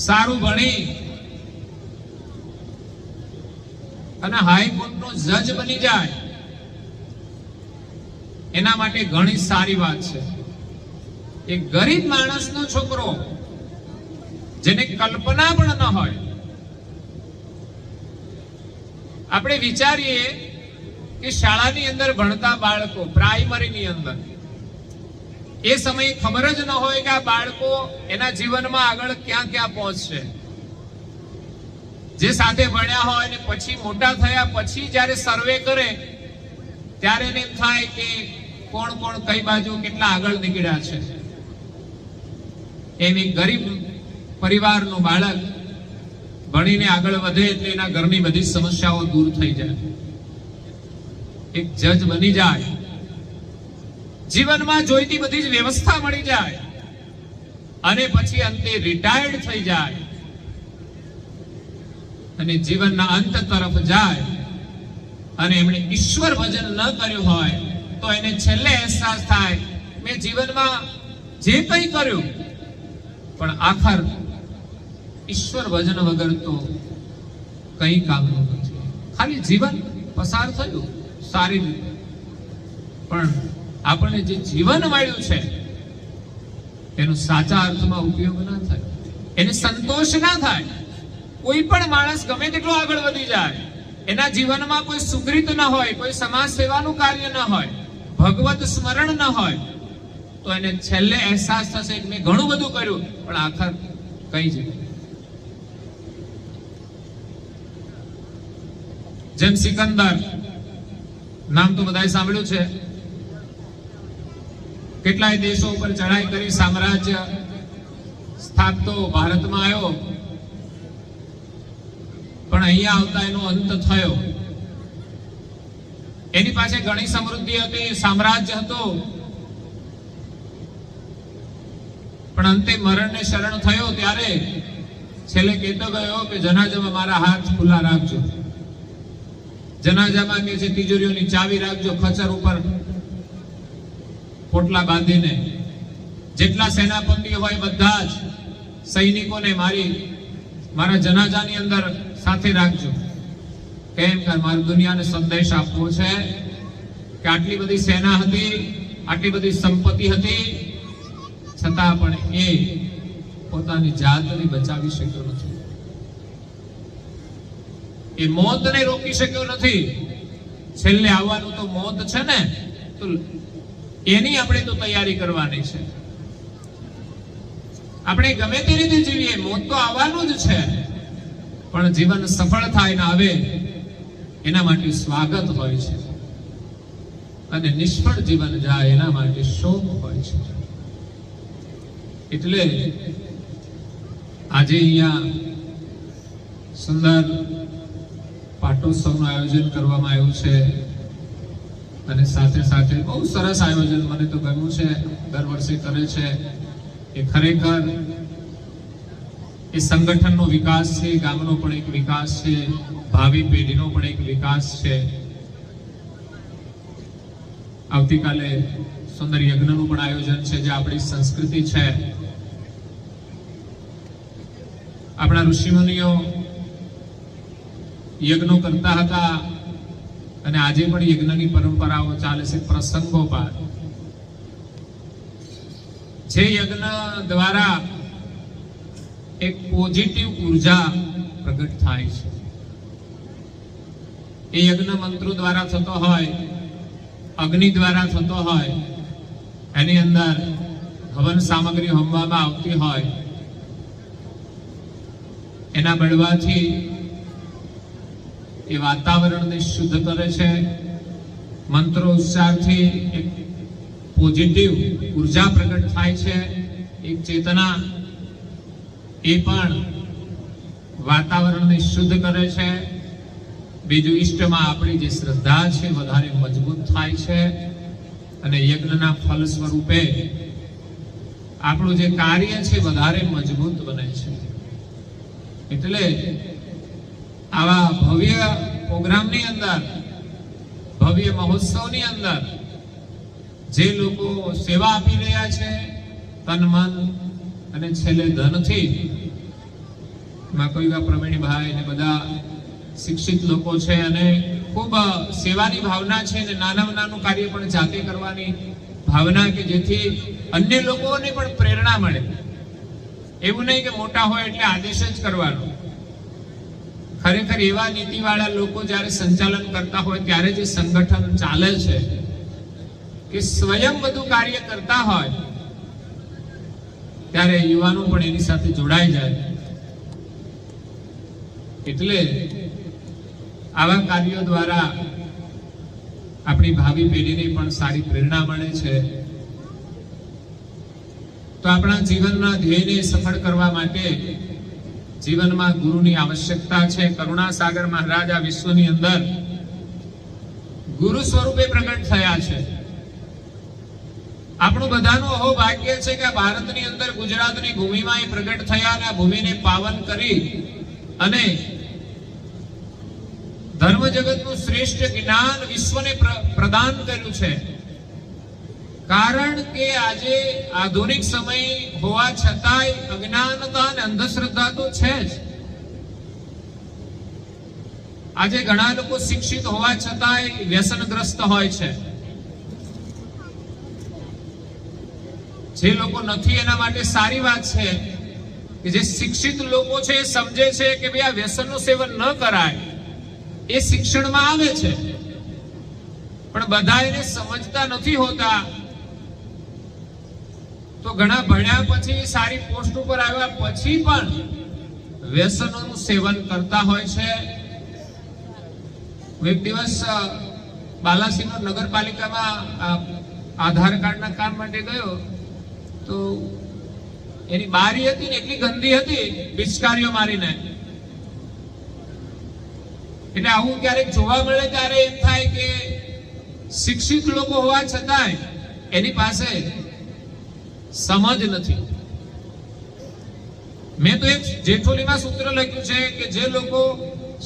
સારું ભણી અને હાઈકોર્ટનો જજ બની જાય, એના માટે ઘણી સારી વાત છે. એક ગરીબ માણસનો છોકરો, જેને કલ્પના પણ ન હોય. આપણે વિચારીએ કે શાળાની અંદર ભણતા બાળકો, પ્રાઇમરીની અંદર, એ સમયે ખબર જ ન હોય કે આ બાળકો એના જીવનમાં આગળ ક્યાં ક્યાં પહોંચશે. જે સાથે ભણ્યા હોય ને પછી મોટા થયા પછી જ્યારે સર્વે કરે ત્યારે એને એમ થાય કે કોણ કોણ કઈ બાજુ કેટલા આગળ નીકળ્યા છે. એમ એક ગરીબ પરિવારનું બાળક ભણીને આગળ વધે એટલે એના ઘરની બધી સમસ્યાઓ દૂર થઈ જાય, એક જજ બની જાય, જીવનમાં જોઈતી બધી જ વ્યવસ્થા મળી જાય. અને પછી અંતે રિટાયર્ડ થઈ જાય અને જીવનના અંત તરફ જાય અને એમણે ઈશ્વર ભજન ન કર્યું હોય તો એને છેલ્લે અહેસાસ થાય મેં જીવનમાં જે કંઈ કર્યું પણ આખર ઈશ્વર ભજન વગર તો કંઈ કામનું નથી. ખાલી જીવન પસાર થયું સારી રીતે, પણ આપણને જે જીવન મળ્યું છે એનો સાચા અર્થમાં ઉપયોગ ના થાય, એને સંતોષ ના થાય. કોઈ પણ માણસ ગમે તેટલો આગળ વધી જાય, એના જીવનમાં કોઈ સુકૃત ન હોય, કોઈ સમાજ સેવાનું કાર્ય ન હોય, ભગવત સ્મરણ ન હોય, તો એને છેલ્લે અહેસાસ થશે કે મેં ઘણું બધું કર્યું પણ આખર કઈ જ નહીં. જેમ સિકંદર નામ તો બધાએ સાંભળ્યું છે, કેટલાય દેશો ઉપર ચઢાઈ કરી સામ્રાજ્ય સ્થાપતો ભારતમાં આવ્યો, પણ અહીંયા આવતા એનો અંત થયો. એની પાસે ઘણી સમૃદ્ધિ હતી, સામ્રાજ્ય હતો, પણ અંતે મરણને શરણ થયો ત્યારે છેલ્લે કહેતો ગયો કે જનાજામાં મારા હાથ ખુલ્લા રાખજો. જનાજામાં કે છે તિજોરીઓની ચાવી રાખજો, ખચર ઉપર પોટલા બાંધીને. જેટલા સેનાપતિઓ હોય બધા જ સૈનિકોને મારા જનાજાની અંદર સાથે રાખજો. કેમ કે મારે દુનિયાને સંદેશ આપવો છે કે આટલી બધી સેના હતી, આટલી બધી સંપત્તિ હતી, છતાં પણ એ પોતાની જાતને બચાવી શક્યો નથી, એ મોતને રોકી શક્યો નથી. છેલ્લે આવવાનું તો મોત છે ને, તો એની આપણે તો તૈયારી કરવાની છે. આપણે ગમે તે રીતે જીવીએ, મોત તો આવવાનું જ છે, પણ જીવન સફળ થાય ને આવે એના માટે સ્વાગત હોય છે, અને નિષ્ફળ જીવન જાય એના માટે શોક હોય છે. એટલે આજે અહીંયા સુંદર પાટોત્સવનું આયોજન કરવામાં આવ્યું છે, અને સાથે સાથે બહુ સરસ આયોજન મને તો ગમ્યું છે, દર વર્ષે કરે છે. એ ખરેખર એ સંગઠનનો વિકાસ છે, ગામનો પણ એક વિકાસ છે, ભાવિ પેઢીનો પણ એક વિકાસ છે. આવતીકાલે સુંદર યજ્ઞનું પણ આયોજન છે, જે આપણી સંસ્કૃતિ છે. આપણા ઋષિમુનિઓ યજ્ઞો કરતા હતા, અને આજે પણ યજ્ઞની પરંપરાઓ ચાલે છે પ્રસંગોપાત. જે યજ્ઞ દ્વારા એક પોઝિટિવ ઉર્જા પ્રગટ થાય છે, એ યજ્ઞ મંત્રો દ્વારા થતો હોય, અગ્નિ દ્વારા થતો હોય, એની અંદર હવન સામગ્રી હોમવામાં આવતી હોય, એના બળવાથી એ વાતાવરણને શુદ્ધ કરે છે. મંત્રો ઉચ્ચારથી એક પોઝિટિવ ઉર્જા પ્રગટ થાય છે, એક ચેતના, એ પણ વાતાવરણને શુદ્ધ કરે છે. બીજું, ઈષ્ટમાં આપણી જે શ્રદ્ધા છે વધારે મજબૂત થાય છે, અને યજ્ઞના ફલ સ્વરૂપે આપણું જે કાર્ય છે વધારે મજબૂત બને છે. એટલે આવા ભવ્ય પ્રોગ્રામની અંદર, ભવ્ય મહોત્સવની અંદર જે લોકો સેવા આપી રહ્યા છે તન મન અને છેલ્લે ધનથી, એમાં કોઈ પ્રવીણભાઈ ને બધા શિક્ષિત લોકો છે, અને ખૂબ સેવાની ભાવના છે, અને નાનું કાર્ય પણ જાતે કરવાની ભાવના, કે જેથી અન્ય લોકોને પણ પ્રેરણા મળે. એવું નહીં કે મોટા હોય એટલે આદેશ જ કરવાનો. ખરેખર એવા નીતિવાળા લોકો જ્યારે સંચાલન કરતા હોય ત્યારે જે સંગઠન ચાલે છે, કે સ્વયં બધું કાર્ય કરતા હોય, ત્યારે યુવાનો પણ એની સાથે જોડાઈ જાય. એટલે આવા કાર્યો દ્વારા આપણી ભાવિ પેઢીને પણ સારી પ્રેરણા મળે છે. તો આપણા જીવનના ધ્યેયને સફળ કરવા માટે જીવનમાં ગુરુની આવશ્યકતા છે. કરુણાસાગર મહારાજ આ વિશ્વની અંદર ગુરુ સ્વરૂપે પ્રગટ થયા છે. આપણું બધાનું અહોભાગ્ય છે કે આ ભારતની અંદર ગુજરાતની ભૂમિમાં એ પ્રગટ થયા અને આ ભૂમિને પાવન કરી અને ધર્મ જગતનું શ્રેષ્ઠ જ્ઞાન વિશ્વને પ્રદાન કર્યું છે. કારણ કે આજે આધુનિક સમય હોવા છતાંય અજ્ઞાનતા અને અંધશ્રદ્ધા તો છે જ. આજે ઘણા લોકો શિક્ષિત હોવા છતાંય વ્યસનગ્રસ્ત હોય છે. જે લોકો નથી એના માટે સારી વાત છે કે જે શિક્ષિત લોકો છે એ સમજે છે કે ભાઈ આ વ્યસનનું સેવન ન કરાય, એ શિક્ષણમાં આવે છે. પણ બધા એને સમજતા નથી હોતા. તો ઘણા ભણ્યા પછી સારી પોસ્ટ ઉપર આવ્યા પછી પણ વ્યસનોનું સેવન કરતા હોય છે. એક દિવસ બાલાસિનોર નગરપાલિકામાં આધાર કાર્ડના કામ માટે ગયો તો એની બારી હતી ને એટલી ગંદી હતી પિચકારીઓ મારીને. એટલે આવું ક્યારેક જોવા મળે ત્યારે એમ થાય કે શિક્ષિત લોકો હોવા છતાંય એની પાસે સમજ નથી. મેં તો એક જેઠોલીમાં સૂત્ર લખ્યું છે કે જે લોકો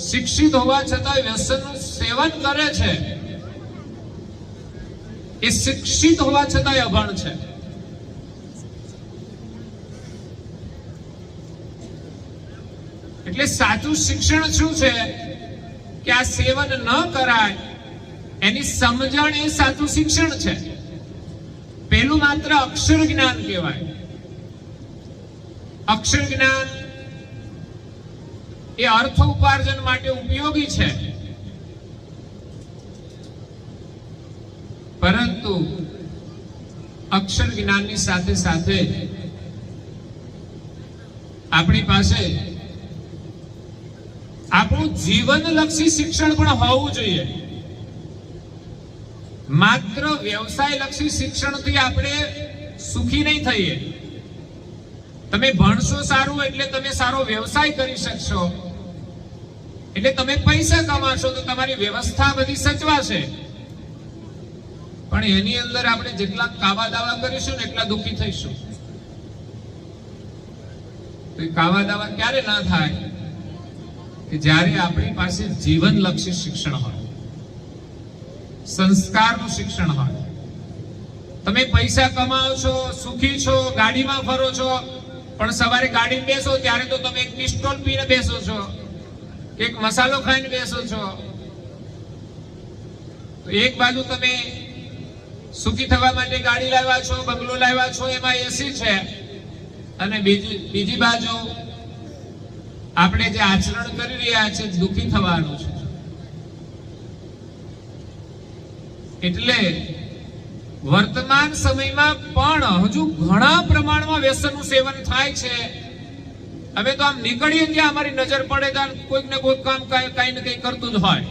શિક્ષિત હોવા છતાંય વ્યસનનું સેવન કરે છે એ શિક્ષિત હોવા છતાંય અભણ છે. એટલે સાચું શિક્ષણ શું છે કે આ સેવન ન કરાય એની સમજણ એ સાચું શિક્ષણ છે. પેલું માત્ર અક્ષર જ્ઞાન કહેવાય. અક્ષર જ્ઞાન એ અર્થ ઉપાર્જન માટે ઉપયોગી છે, પરંતુ અક્ષર જ્ઞાનની સાથે સાથે આપણી પાસે આપણું જીવનલક્ષી શિક્ષણ પણ હોવું જોઈએ. માત્ર વ્યવસાયલક્ષી શિક્ષણથી આપણે સુખી નહીં થઈએ. તમે ભણશો સારું એટલે તમે સારો વ્યવસાય કરી શકશો, એટલે તમે પૈસા કમાશો તો તમારી વ્યવસ્થા બધી સચવાશે. પણ એની અંદર આપણે જેટલા કાવા દાવા કરીશું ને એટલા દુઃખી થઈશું. તો એ કાવા દાવા ક્યારે ના થાય કે જ્યારે આપણી પાસે જીવનલક્ષી શિક્ષણ હોય, સંસ્કારનું શિક્ષણ હોય. તમે પૈસા કમાઓ છો, સુખી છો, ગાડીમાં ફરો છો, પણ સવારે ગાડીમાં બેસો ત્યારે તો તમે એક પિસ્ટોલ પીને બેસો છો, એક મસાલો ખાઈને બેસો છો. તો એક બાજુ તમે સુખી થવા માટે ગાડી લાવ્યા છો, બંગલો લાવ્યા છો, એમાં એસી છે, અને બીજી બાજુ આપણે જે આચરણ કરી રહ્યા છે દુઃખી થવાનું છે. એટલે વર્તમાન સમયમાં પણ હજુ ઘણા પ્રમાણમાં વ્યસનનું સેવન થાય છે. હવે તો આમ નીકળીએ ત્યાં અમારી નજર પડે ત્યાં કોઈક ને કોઈક કામ કઈ ને કઈ કરતું જ હોય.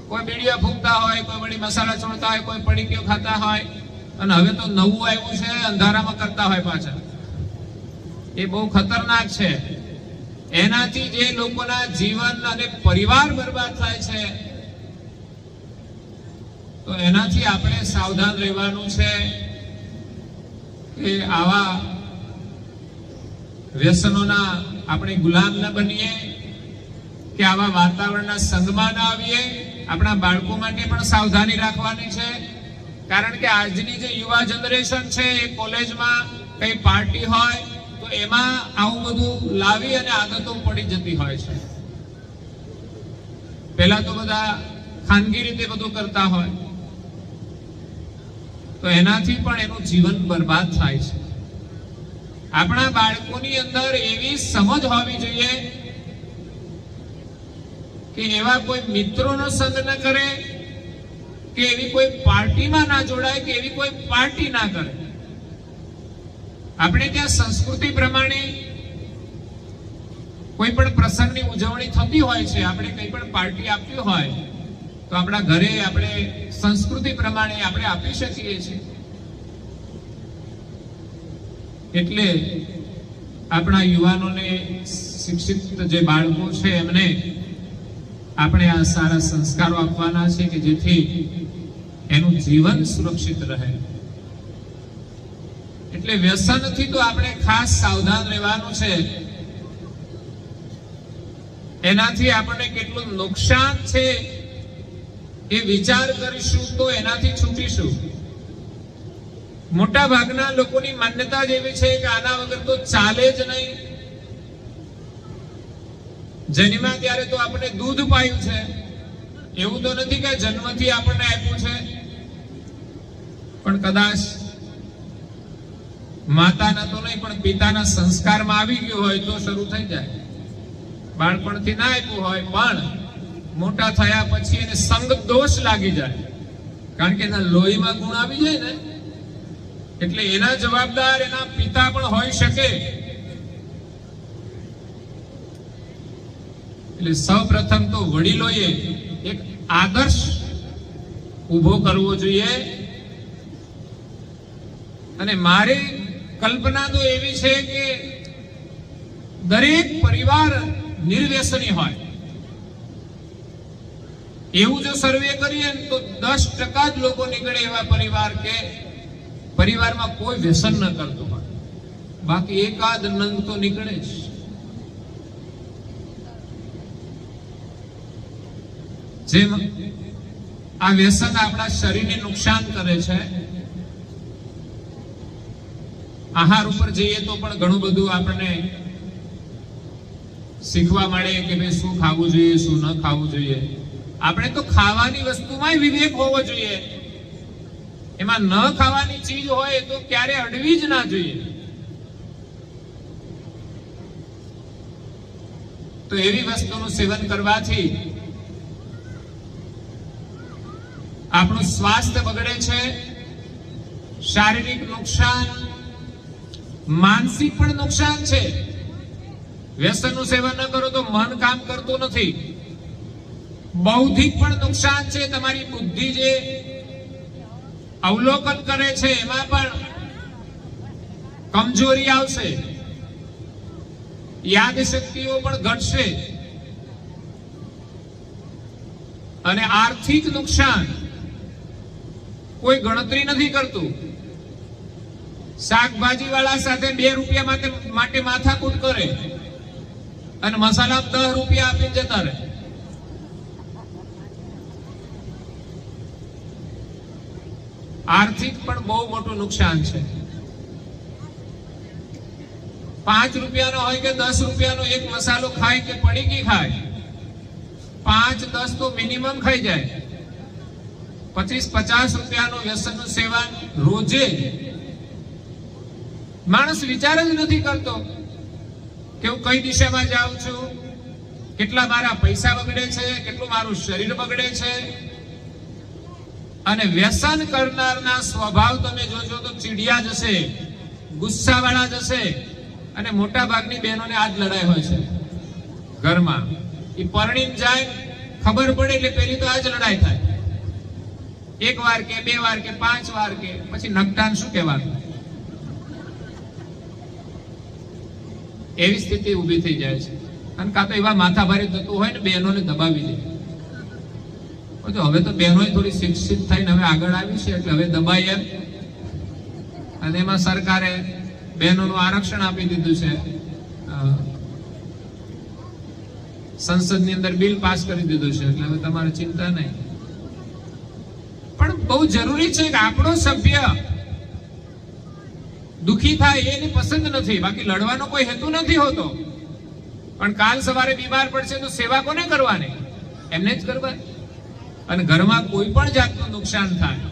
કોઈ બીડીયા ફૂંકતા હોય, કોઈ વળી મસાલા છોડતા હોય, કોઈ પડીકીઓ ખાતા હોય, અને હવે તો નવું આવ્યું છે અંધારામાં કરતા હોય પાછા. એ બહુ ખતરનાક છે. એનાથી જે લોકોના જીવન અને પરિવાર બરબાદ થાય છે, તો એનાથી આપણે સાવધાન રહેવાનું છે કે આવા વ્યસનોના આપણે ગુલામ ન બનીએ, કે આવા વાતાવરણના સંગમાં ન આવીએ. આપણા બાળકો માટે પણ સાવધાની રાખવાની છે. કારણ કે આજની જે યુવા જનરેશન છે એ કોલેજમાં કઈ પાર્ટી હોય તો એમાં આવું બધું લાવી અને આદતો પડી જતી હોય છે. પહેલા તો બધા ખાનગી રીતે બધું કરતા હોય, તો એનાથી પણ એનું જીવન બરબાદ થાય છે. આપણા બાળકોની અંદર એવી સમજ હોવી જોઈએ કે એવા કોઈ મિત્રોનો સંગ ન કરે, કે એવી કોઈ પાર્ટીમાં ના જોડાય, કે એવી કોઈ પાર્ટી ના કરે. આપણે ત્યાં સંસ્કૃતિ પ્રમાણે કોઈ પણ પ્રસંગની ઉજવણી થતી હોય છે, આપણે કઈ પણ પાર્ટી આપવી હોય તો આપણા ઘરે આપણે સંસ્કૃતિ પ્રમાણે આપણે આપી શકીએ છીએ. એટલે આપણા યુવાનોને, શિક્ષિત જે બાળકો છે એમને આપણે આ સારા સંસ્કારો આપવાના છે કે જેથી એનું જીવન સુરક્ષિત રહે. એટલે વ્યસનથી તો આપણે ખાસ સાવધાન રહેવાનું છે. એનાથી આપણને કેટલું નુકસાન છે એ વિચાર કરીશું તો એનાથી છૂટીશું. મોટા ભાગના લોકોની માન્યતા જ એવી છે કે આના વગર તો ચાલે જ નહીં. જન્મ્યા ત્યારે તો આપણે દૂધ પાયું છે, એવું તો નથી કે જન્મથી આપણને આપ્યું છે. પણ કદાચ માતાના તો નહીં પણ પિતાના સંસ્કારમાં આવી ગયું હોય તો શરૂ થઈ જાય. બાળપણથી ના આપ્યું હોય પણ મોટા થયા પછી એને સંગ દોષ લાગી જાય, કારણ કે એના લોહીમાં ગુણ આવી જાય ને, એટલે એના જવાબદાર એના પિતા પણ હોઈ શકે. એટલે સૌપ્રથમ તો વડીલોએ એક આદર્શ ઊભો કરવો જોઈએ. અને મારી કલ્પના તો એવી છે કે દરેક પરિવાર નિર્વ્યસની હોય. એવું જો સર્વે કરીએ તો 10% જ લોકો નીકળે એવા પરિવાર કે પરિવારમાં કોઈ વ્યસન ન કરતો હોય, બાકી એકાદ નંગ તો નીકળે જ. જેમ આ વ્યસન આપણા શરીરને નુકસાન કરે છે, આહાર ઉપર જઈએ તો પણ ઘણું બધું આપણને શીખવા મળે કે ભાઈ શું ખાવું જોઈએ, શું ન ખાવું જોઈએ. આપણે તો ખાવાની વસ્તુમાં વિવેક હોવો જોઈએ. એમાં ન ખાવાની ચીજ હોય તો ક્યારે અડવી જ ના જોઈએ. તો એવી વસ્તુનું સેવન કરવાથી આપણું સ્વાસ્થ્ય બગડે છે, શારીરિક નુકસાન, માનસિક પણ નુકસાન છે. વ્યસનનું સેવન ન કરો તો મન કામ કરતું નથી. બૌદ્ધિક પણ નુકસાન છે. તમારી બુદ્ધિ જે અવલોકન કરે છે એમાં પણ કમજોરી આવશે, યાદ શક્તિઓ પણ ઘટશે. અને આર્થિક નુકસાન કોઈ ગણતરી નથી કરતું. શાકભાજી વાળા સાથે 2 રૂપિયા માટે માથાકૂટ કરે અને મસાલા 10 રૂપિયા આપીને જતા રહે. આર્થિક પણ બહુ મોટું નુકસાન છે. 5 રૂપિયાનો હોય કે 10 રૂપિયાનો એક મસાલો ખાય કે પડીકી ખાય, 5-10 તો મિનિમમ ખાઈ જાય. 25-50 રૂપિયાનું વ્યસનનું સેવન રોજે. માણસ વિચાર જ નથી કરતો કે હું કઈ દિશામાં જાઉં છું, કેટલા મારા પૈસા બગડે છે, કેટલું મારું શરીર બગડે છે. અને વ્યસન કરનારના સ્વભાવ તમે જોજો તો ચીડિયા જશે, ગુસ્સાવાળા જશે. અને મોટા ભાગની બહેનોને આ જ લડાઈ હોય છે ઘરમાં. એ પરણીને જાય, ખબર પડે એટલે પેલી તો આ જ લડાઈ થાય. 1 વાર કે 2 વાર કે 5 વાર કે પછી નકટાન શું કહેવાનું, એવી સ્થિતિ ઊભી થઈ જાય છે. અને કાં તો એવા માથાભારે થતું હોય ને બહેનોને દબાવી દે. હવે તો બહેનો થોડી શિક્ષિત થઈને હવે આગળ આવી છે એટલે હવે દબાઈ એમ. અને એમાં સરકારે બહેનોનું આરક્ષણ આપી દીધું છે, સંસદની અંદર બિલ પાસ કરી દીધું છે, એટલે હવે તમારે ચિંતા નહીં. પણ બહુ જરૂરી છે કે આપણો સભ્ય દુખી થાય એની પસંદ નથી, બાકી લડવાનો કોઈ હેતુ નથી હોતો. પણ કાલ સવારે બીમાર પડશે તો સેવા કોને કરવાની? એમને જ કરવાની. અને ઘરમાં કોઈ પણ જાતનું નુકસાન થાય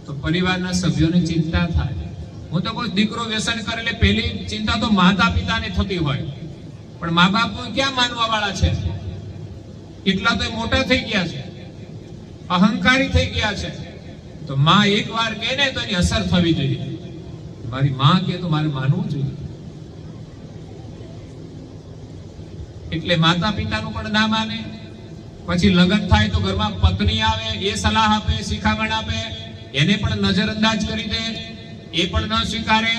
તો પરિવારના સભ્યોને ચિંતા થાય. હું તો કોઈ દીકરો વ્યસન કરે એટલે પહેલી ચિંતા તો માતા પિતાને થતી હોય, પણ મા બાપ ક્યાં માનવા વાળા છે? એટલા તો મોટા થઈ ગયા છે, અહંકારી થઈ ગયા છે. તો માં એક વાર કહે ને તો એની અસર થવી જોઈએ. મારી માં કહે તો મારે માનવું જોઈએ. એટલે માતા પિતાનું પણ ના માને. પછી લગ્ન થાય તો ઘરમાં પત્ની આવે, એ સલાહ આપે, શિખામણ આપે, એને પણ નજરઅંદાજ કરી દે, એ પણ ન સ્વીકારે.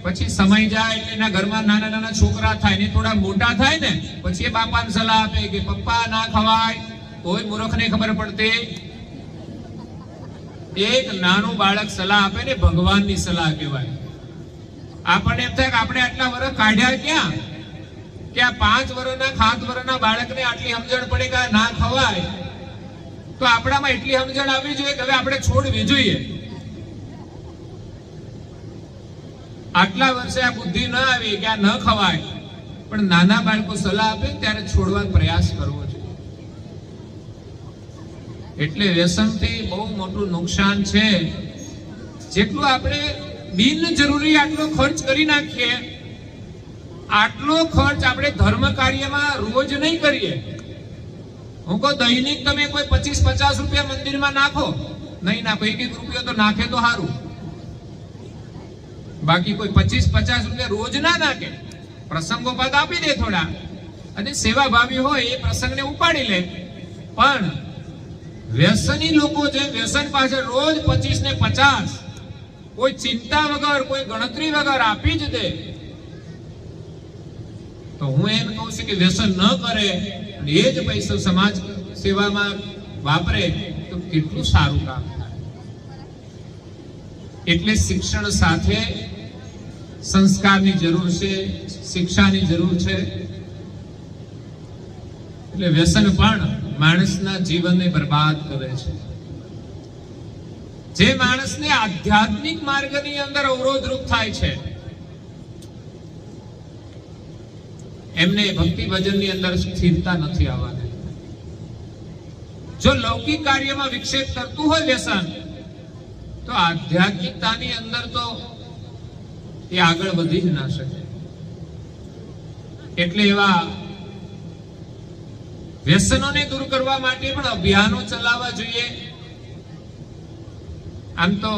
પછી સમય જાય એટલે એના ઘરમાં નાના નાના છોકરા થાય ને થોડા મોટા થાય ને પછી એ બાપાને સલાહ આપે કે પપ્પા ના ખવાય. કોઈ મૂર્ખને ખબર પડતી. એક નાનું બાળક સલાહ આપે ને ભગવાનની સલાહ કહેવાય. આપણને એમ થાય કે આપણે આટલા વર્ષ કાઢ્યા ક્યાં કે આ 5 વર્ષના 7 વર્ષના બાળકને આટલી સમજણ પડે કે આ ના ખવાય, તો આપણામાં એટલી સમજણ આવવી જોઈએ કે હવે આપણે છોડવી જોઈએ. આટલા વર્ષે આ બુદ્ધિ ન આવી કે આ ન ખવાય, પણ નાના બાળકો સલાહ આપે ત્યારે છોડવાનો પ્રયાસ કરવો જોઈએ. એટલે વ્યસનથી બહુ મોટું નુકસાન છે. જેટલું આપણે બિનજરૂરી આટલો ખર્ચ કરી નાખીએ, આટલો ખર્ચ આપણે ધર્મ કાર્યમાં રોજ નહીં કરીએ. હું કહું દૈનિક તમે કોઈ 25-50 રૂપિયા મંદિરમાં નાખો, નહીં નાખો, 1 રૂપિયો તો નાખે તો સારું. બાકી કોઈ 25-50 રૂપિયા રોજ ના નાખે. પ્રસંગોપાત આપી દે થોડા, અને સેવા ભાવી હોય એ પ્રસંગને ઉપાડી લે. પણ વ્યસની લોકો જે વ્યસન પાછળ રોજ 25 ને 50 કોઈ ચિંતા વગર, કોઈ ગણતરી વગર આપી જ દે, તો હું એમ કહું છું કે વ્યસન ન કરે અને એ જ પૈસો સમાજ સેવામાં વાપરે તો કેટલું સારું કામ થાય. એટલે શિક્ષણ સાથે સંસ્કારની જરૂર છે, શિક્ષાની જરૂર છે. એટલે વ્યસન પણ માણસના જીવનને બરબાદ કરે છે. જે માણસને આધ્યાત્મિક માર્ગની અંદર અવરોધરૂપ થાય છે, એમને ભક્તિ ભજનની અંદર સ્થિરતા નથી આવવાની. જો લૌકિક કાર્યમાં વિક્ષેપ કરતું હોય વ્યસન, તો આધ્યાત્મિકતાની અંદર તો એ આગળ વધી જ ના શકે. એટલે એવા વ્યસનોને દૂર કરવા માટે પણ અભિયાનો ચલાવવા જોઈએ. આમ તો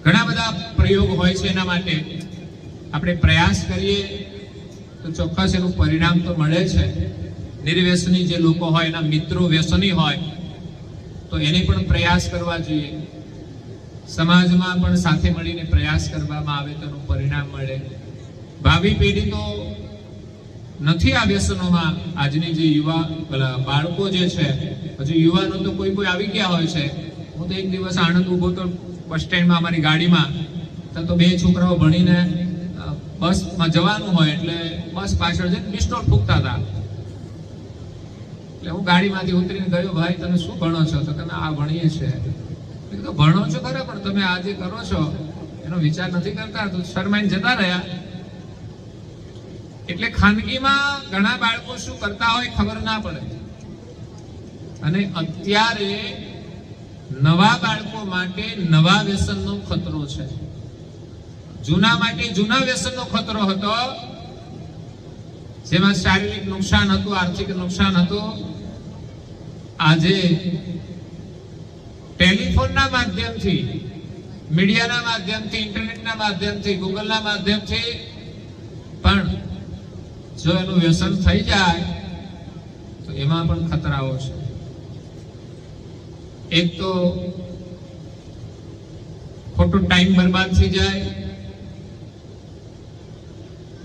ઘણા બધા પ્રયોગ હોય છે, એના માટે આપણે પ્રયાસ કરીએ તો ચોક્કસ એનું પરિણામ તો મળે છે. નિર્વ્યસની જે લોકો હોય, એના મિત્રો વ્યસની હોય, તો એને પણ પ્રયાસ કરવા જોઈએ. સમાજમાં પણ સાથે મળીને પ્રયાસ કરવામાં આવે તો એનું પરિણામ મળે. ભાવિ પેઢી તો નથી આ વ્યસનોમાં. આજની જે યુવા બાળકો જે છે, હજુ યુવાનો તો કોઈ આવી ગયા હોય છે. હું તો એક દિવસ આણંદ ઉભો તો બસ સ્ટેન્ડમાં અમારી ગાડીમાં, તો 2 છોકરાઓ ભણીને બસમાં જવાનું હોય એટલે બસ પાછળ જઈને પિસ્તોલ ફૂંકતા હતા. એટલે હું ગાડીમાંથી ઉતરીને ગયો, ભાઈ તમે શું ભણો છો? તો તમે આ ભણીએ છીએ. તો ભણો છો ખરા, પણ તમે આ જે કરો છો એનો વિચાર નથી કરતા. તો શરમાઈને જતા રહ્યા. એટલે ખાનગીમાં ઘણા બાળકો શું કરતા હોય ખબર ના પડે. અને અત્યારે નવા બાળકો માટે નવા વ્યસનનો ખતરો છે. જૂના માટે જૂના વ્યસનનો ખતરો હતો, જેમાં શારીરિક નુકસાન હતું, આર્થિક નુકસાન હતું. આજે ટેલિફોનના માધ્યમથી, મીડિયાના માધ્યમથી, ઇન્ટરનેટના માધ્યમથી, ગૂગલના માધ્યમથી પણ જો એનું વ્યસન થઈ જાય તો એમાં પણ ખતરાઓ છે. એક તો ખોટો ટાઈમ બરબાદ થઈ જાય.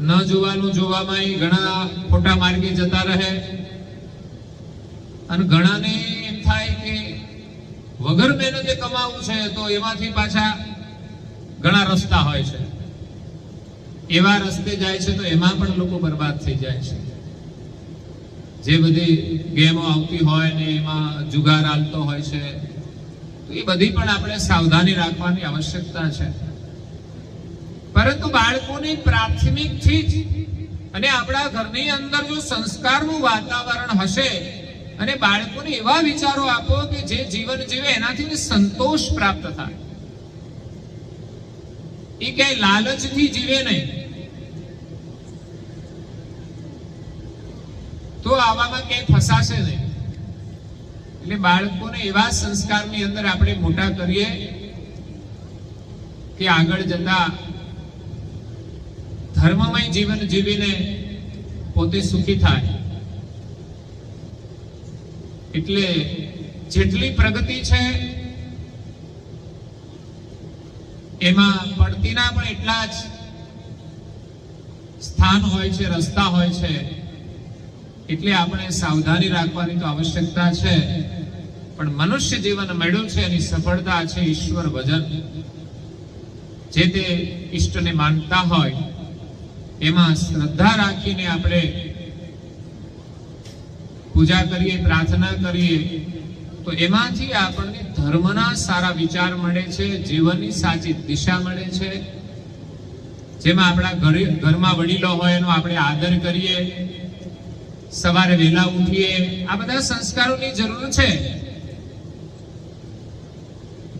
ન જોવાનું જોવામાં ઘણા ખોટા માર્ગે જતા રહે. અને ઘણાને એમ થાય કે વગર મહેનતે કમાવું છે, તો એમાંથી પાછા ઘણા રસ્તા હોય છે. એવા રસ્તે જાય છે તો એમાં પણ લોકો બરબાદ થઈ જાય છે. જે બધી ગેમો આવતી હોય ને એમાં જુગાર હાલતો હોય છે, તો એ બધી પણ આપણે સાવધાની રાખવાની આવશ્યકતા છે. પરંતુ બાળકોની પ્રાથમિકથી જ અને આપણા ઘરની અંદર જો સંસ્કારનું વાતાવરણ હશે અને બાળકોને એવા વિચારો આપો કે જે જીવન જીવે એનાથી સંતોષ પ્રાપ્ત થાય, એ ક્યાંય લાલચથી જીવે નહીં, તો આવામાં ક્યાંય ફસાશે નહીં. એટલે બાળકોને એવા સંસ્કારની અંદર આપણે મોટા કરીએ કે આગળ જતા ધર્મમય જીવન જીવીને પોતે સુખી થાય. એટલે જેટલી પ્રગતિ છે એમાં પડતીના પણ એટલા જ સ્થાન હોય છે, રસ્તા હોય છે. એટલે આપણે સાવધાની રાખવાની તો આવશ્યકતા છે. પણ મનુષ્ય જીવન મળ્યું છે, એની સફળતા છે ઈશ્વર ભજન. જે તે ઈષ્ટને માનતા હોય એમાં શ્રદ્ધા રાખીને આપણે પૂજા કરીએ, પ્રાર્થના કરીએ તો એમાંથી આપણને ધર્મના સારા વિચાર મળે છે, જીવનની સાચી દિશા મળે છે. જેમાં આપણા ઘરમાં વડીલો હોય એનો આપણે આદર કરીએ, સવારે વહેલા ઉઠીએ, આ બધા સંસ્કારોની જરૂર છે.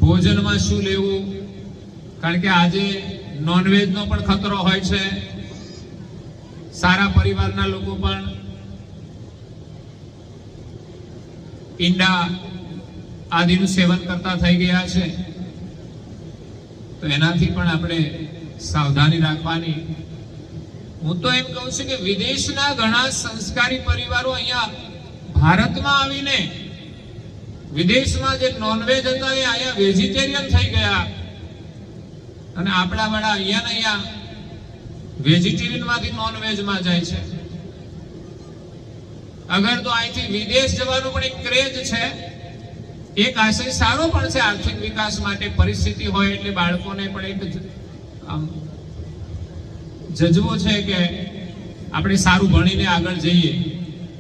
ભોજનમાં શું લેવું, કારણ કે આજે નોનવેજ નો પણ ખતરો હોય છે. સારા પરિવારના લોકો પણ ઈંડા આદિનું સેવન કરતા થઈ ગયા છે. તો એનાથી પણ આપણે સાવધાની રાખવાની. હું તો એમ કહું છું કે વિદેશના ઘણા સંસ્કારી પરિવારો અહીંયા ભારતમાં આવીને વિદેશમાં જે નોનવેજ હતા એ અહીંયા વેજીટેરિયન થઈ ગયા, અને આપણા વાળા અહીંયા વેજીટેરિયન માંથી નોનવેજમાં જાય છે. અગર તો અહીંથી વિદેશ જવાનું પણ એક ક્રેઝ છે. એક આશય સારો પણ છે આર્થિક વિકાસ માટે. પરિસ્થિતિ હોય એટલે બાળકોને પણ એક જજવો છે કે આપણે સારું ભણીને આગળ જઈએ,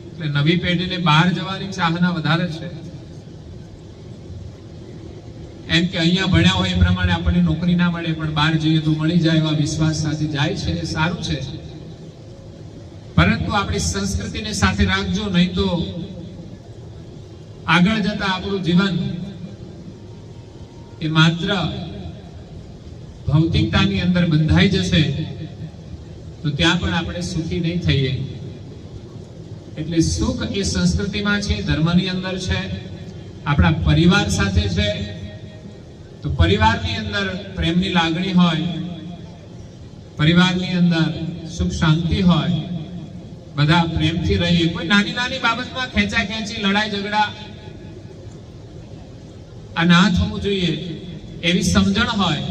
એટલે નવી પેઢીને બહાર જવાની ચાહના વધારે છે. એમ કે અહીંયા ભણ્યા હોય એ પ્રમાણે આપણને નોકરી ના મળે, પણ બહાર જઈએ તો મળી જાય એવા વિશ્વાસ સાથે જાય છે. એ સારું છે, પરંતુ આપણી સંસ્કૃતિને સાથે રાખજો, નહીં તો આગળ જતા આપણું જીવન એ માત્ર ભૌતિકતાની અંદર બંધાઈ જશે તો ત્યાં પણ આપણે સુખી નહીં થઈએ. એટલે સુખ એ સંસ્કૃતિમાં છે, ધર્મની અંદર છે, આપણા પરિવાર સાથે છે. તો પરિવારની અંદર પ્રેમની લાગણી હોય, પરિવારની અંદર સુખ શાંતિ હોય, બધા પ્રેમથી રહીએ. કોઈ નાની નાની બાબતમાં ખેંચા ખેંચી, લડાઈ ઝઘડા આ ના થવું જોઈએ, એવી સમજણ હોય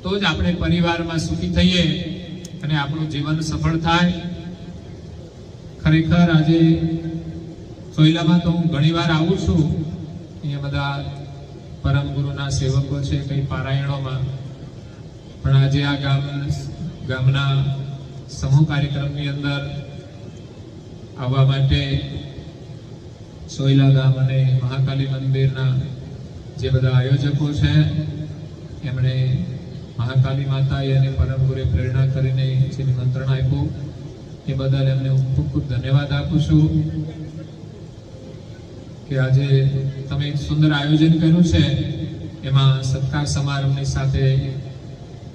તો જ આપણે પરિવારમાં સુખી થઈએ અને આપણું જીવન સફળ થાય. ખરેખર આજે સોયલામાં તો હું ઘણી વાર આવું છું. અહીંયા બધા પરમ ગુરુના સેવકો છે કઈ પારાયણોમાં, પણ આજે આ ગામના સમૂહ કાર્યક્રમની અંદર આવવા માટે સોયલા ગામ અને મહાકાલી મંદિરના જે બધા આયોજકો છે એમણે મહાકાલી માતાએ અને પરમ ગુરુએ પ્રેરણા કરીને જે નિમંત્રણ આપ્યું એ બદલ એમને હું ખૂબ ખૂબ ધન્યવાદ આપું છું કે આજે તમે એક સુંદર આયોજન કર્યું છે. એમાં સત્કાર સમારંભની સાથે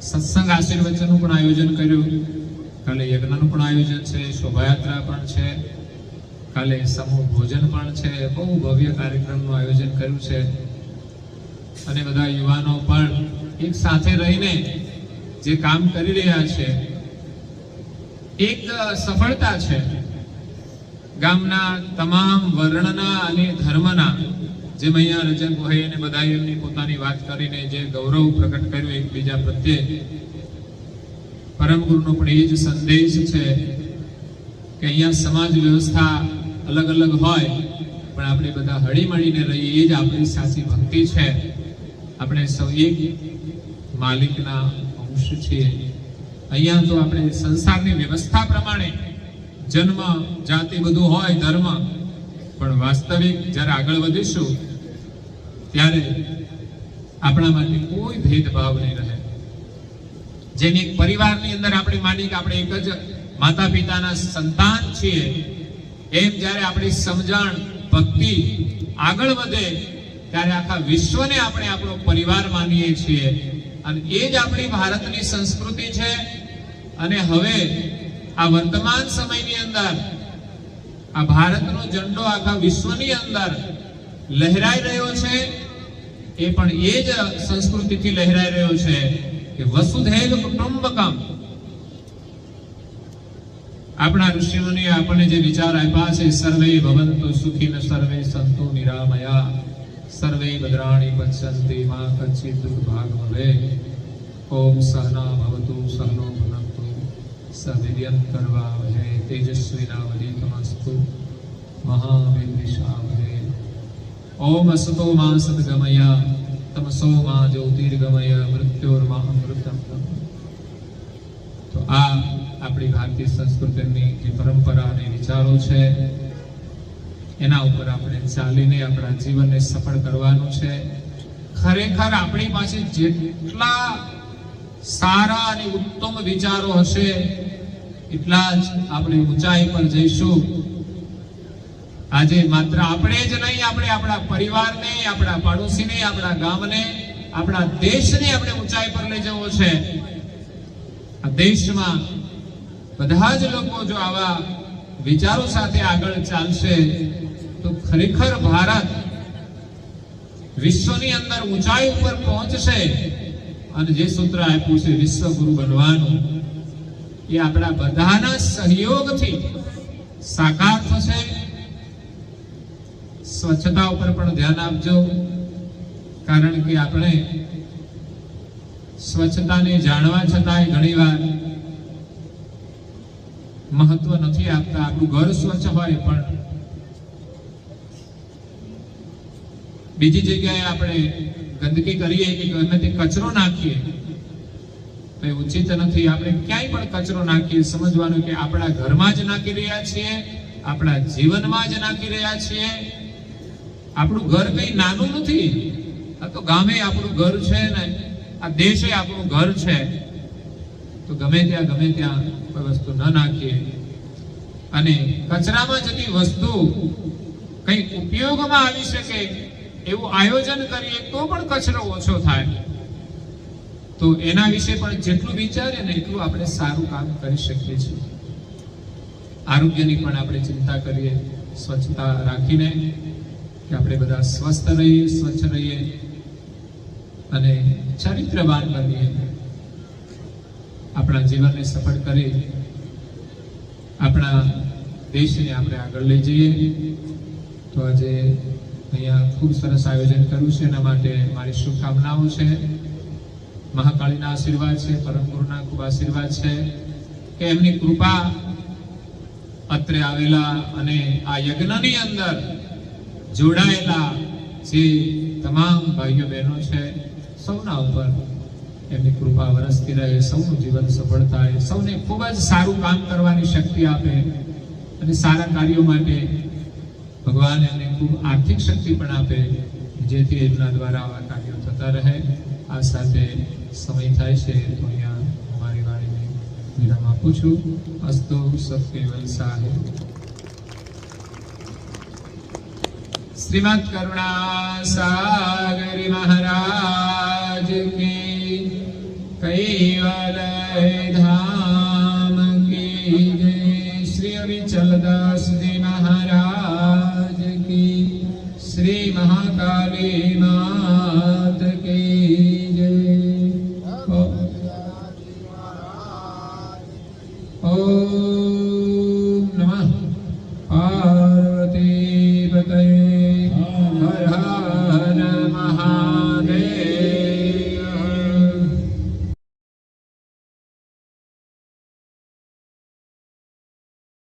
સત્સંગ આશીર્વચનનું પણ આયોજન કર્યું. કાલે યજ્ઞનું પણ આયોજન છે, શોભાયાત્રા પણ છે, કાલે સમૂહ ભોજન પણ છે. બહુ ભવ્ય કાર્યક્રમનું આયોજન કર્યું છે અને બધા યુવાનો પણ એક સાથે રહીને જે કામ કરી રહ્યા છે એક સફળતા છે. ગામના તમામ વર્ણના અને ધર્મના, જેમ અહીંયા રજનભાઈ અને બધા એમની પોતાની વાત કરીને જે ગૌરવ પ્રકટ કર્યું એકબીજા પ્રત્યે, પરમ ગુરુનો પણ એ જ સંદેશ છે કે અહીંયા સમાજ વ્યવસ્થા અલગ અલગ હોય પણ આપણે બધા હળી મળીને રહીએ, એ જ આપણી સાચી ભક્તિ છે. આપણે સૌ એક માલિકના અંશ છીએ. અહીંયા તો આપણે સંસારની વ્યવસ્થા પ્રમાણે જન્મ, જાતિ બધું હોય, ધર્મ, પણ વાસ્તવિક જ્યારે આગળ વધીશું ત્યારે આપણા માટે કોઈ ભેદભાવ નહીં રહે. જેમ એક પરિવારની અંદર આપણે માની કે આપણે એક જ માતા પિતાના સંતાન છીએ, એમ જ્યારે આપણી સમજણ, ભક્તિ આગળ વધે ત્યારે આખા વિશ્વને આપણે આપણો પરિવાર માનીએ છીએ. અને એ જ આપણી ભારતની સંસ્કૃતિ છે. અને હવે આ વર્તમાન સમયની અંદર આ ભારતનો ઝંડો આખા વિશ્વની અંદર લહેરાઈ રહ્યો છે. એ પણ એ જ સંસ્કૃતિથી લહેરાઈ રહ્યો છે કે વસુધૈવ કુટુંબકમ. આપણા ઋષિઓની આપણને જે વિચાર આપ્યા છે, સર્વે ભવન્તુ સુખીન સર્વે સંતુ નિરામયા સર્વે ભદ્રાણી પશ્યન્તિ મા કચ્છિત દુર્ભાગ ભવે. ઓમ સહના ભવતુ સહનો ભુનક્તુ સવિર્યં કર્વાવહૈ તેજસ્વીનાવધીતમસ્તુ મહાવિદ્વિષાવહૈ. ઓમ અસતો મા સદ્ગમય તમસો માં જ્યોતિર્ગમય મૃત્યોર્મા અમૃતમ. તો આ આપણી ભારતીય સંસ્કૃતિની જે પરંપરા અને વિચારો છે એના ઉપર આપણે ચાલીને આપણા જીવનને સફળ કરવાનું છે. ખરેખર આપણી પાસે જેટલા સારા અને ઉત્તમ વિચારો હશે એટલા જ આપણે ઊંચાઈ પર જઈશું. આજે માત્ર આપણે જ નહીં, આપણે આપણા પરિવારને, આપણા પાડોશીને, આપણા ગામને, આપણા દેશને આપણે ઊંચાઈ પર લઈ જવો છે. આ દેશમાં બધા જ લોકો જો આવા વિચારો સાથે આગળ ચાલશે તો ખરેખર ભારત વિશ્વની અંદર ઊંચાઈ ઉપર પહોંચશે. અને જે સૂત્ર આપ્યું છે વિશ્વગુરુ બનવાનું, એ આપણા બધાના સહયોગથી સાકાર થશે. સ્વચ્છતા ઉપર પણ ધ્યાન આપજો, કારણ કે આપણે સ્વચ્છતાને જાણવા છતાંય ઘણીવાર મહત્વ નથી આપતા. આપણું ઘર સ્વચ્છ હોય પણ બીજી જગ્યાએ આપણે ગંદકી કરીએ કે ગમે તે કચરો નાખીએ તો એ ઉચિત નથી. આપણે ક્યાંય પણ કચરો નાખીએ, સમજવાનું કે આપણા ઘરમાં જ નાખી રહ્યા છીએ, આપણા જીવનમાં જ નાખી રહ્યા છીએ. આપણું ઘર કઈ નાનું નથી. આ તો ગામે આપણું ઘર છે ને, આ દેશે આપણું ઘર છે. તો ગમે ત્યાં કોઈ વસ્તુ ન નાખીએ. અને કચરામાં જતી વસ્તુ કઈ ઉપયોગમાં આવી શકે એવું આયોજન કરીએ તો પણ કચરો ઓછો થાય. તો એના વિશે પણ જેટલું વિચારીએ ને એટલું આપણે સારું કામ કરી શકીએ છીએ. આરોગ્યની પણ આપણે ચિંતા કરીએ, સ્વચ્છતા રાખીને, કે આપણે બધા સ્વસ્થ રહીએ, સ્વચ્છ રહીએ અને ચારિત્ર્યવાન બનીએ. આપણા જીવનને સફળ કરી આપણા દેશને આપણે આગળ લઈ જઈએ. તો આજે અહીંયા ખૂબ સરસ આયોજન કર્યું છે, એના માટે મારી શુભકામનાઓ છે. મહાકાળીના આશીર્વાદ છે, પરમ ગુરુના ખૂબ આશીર્વાદ છે કે એમની કૃપા અત્રે આવેલા અને આ યજ્ઞની અંદર જોડાયેલા જે તમામ ભાઈઓ બહેનો છે સૌના ઉપર એમની કૃપા વરસતી રહે. સૌનું જીવન સફળ થાય, સૌને ખૂબ જ સારું કામ કરવાની શક્તિ આપે અને સારા કાર્યો માટે ભગવાન એમને ખૂબ આર્થિક શક્તિ પણ આપે, જેથી એમના દ્વારા આવા કાર્યો થતા રહે. આ સાથે સમય થાય છે તો અહીંયા મારી વાણીને વિરામ આપું છું. અસ્તુ સત્કેવલ સાહેબ. શ્રીમદ કરુણા સાગર મહારાજ કી, કૈવલ ધામ કી જય. શ્રી અવિચલદાસજી મહારાજ કી, શ્રી મહાકાલી માત કી જય. ઓ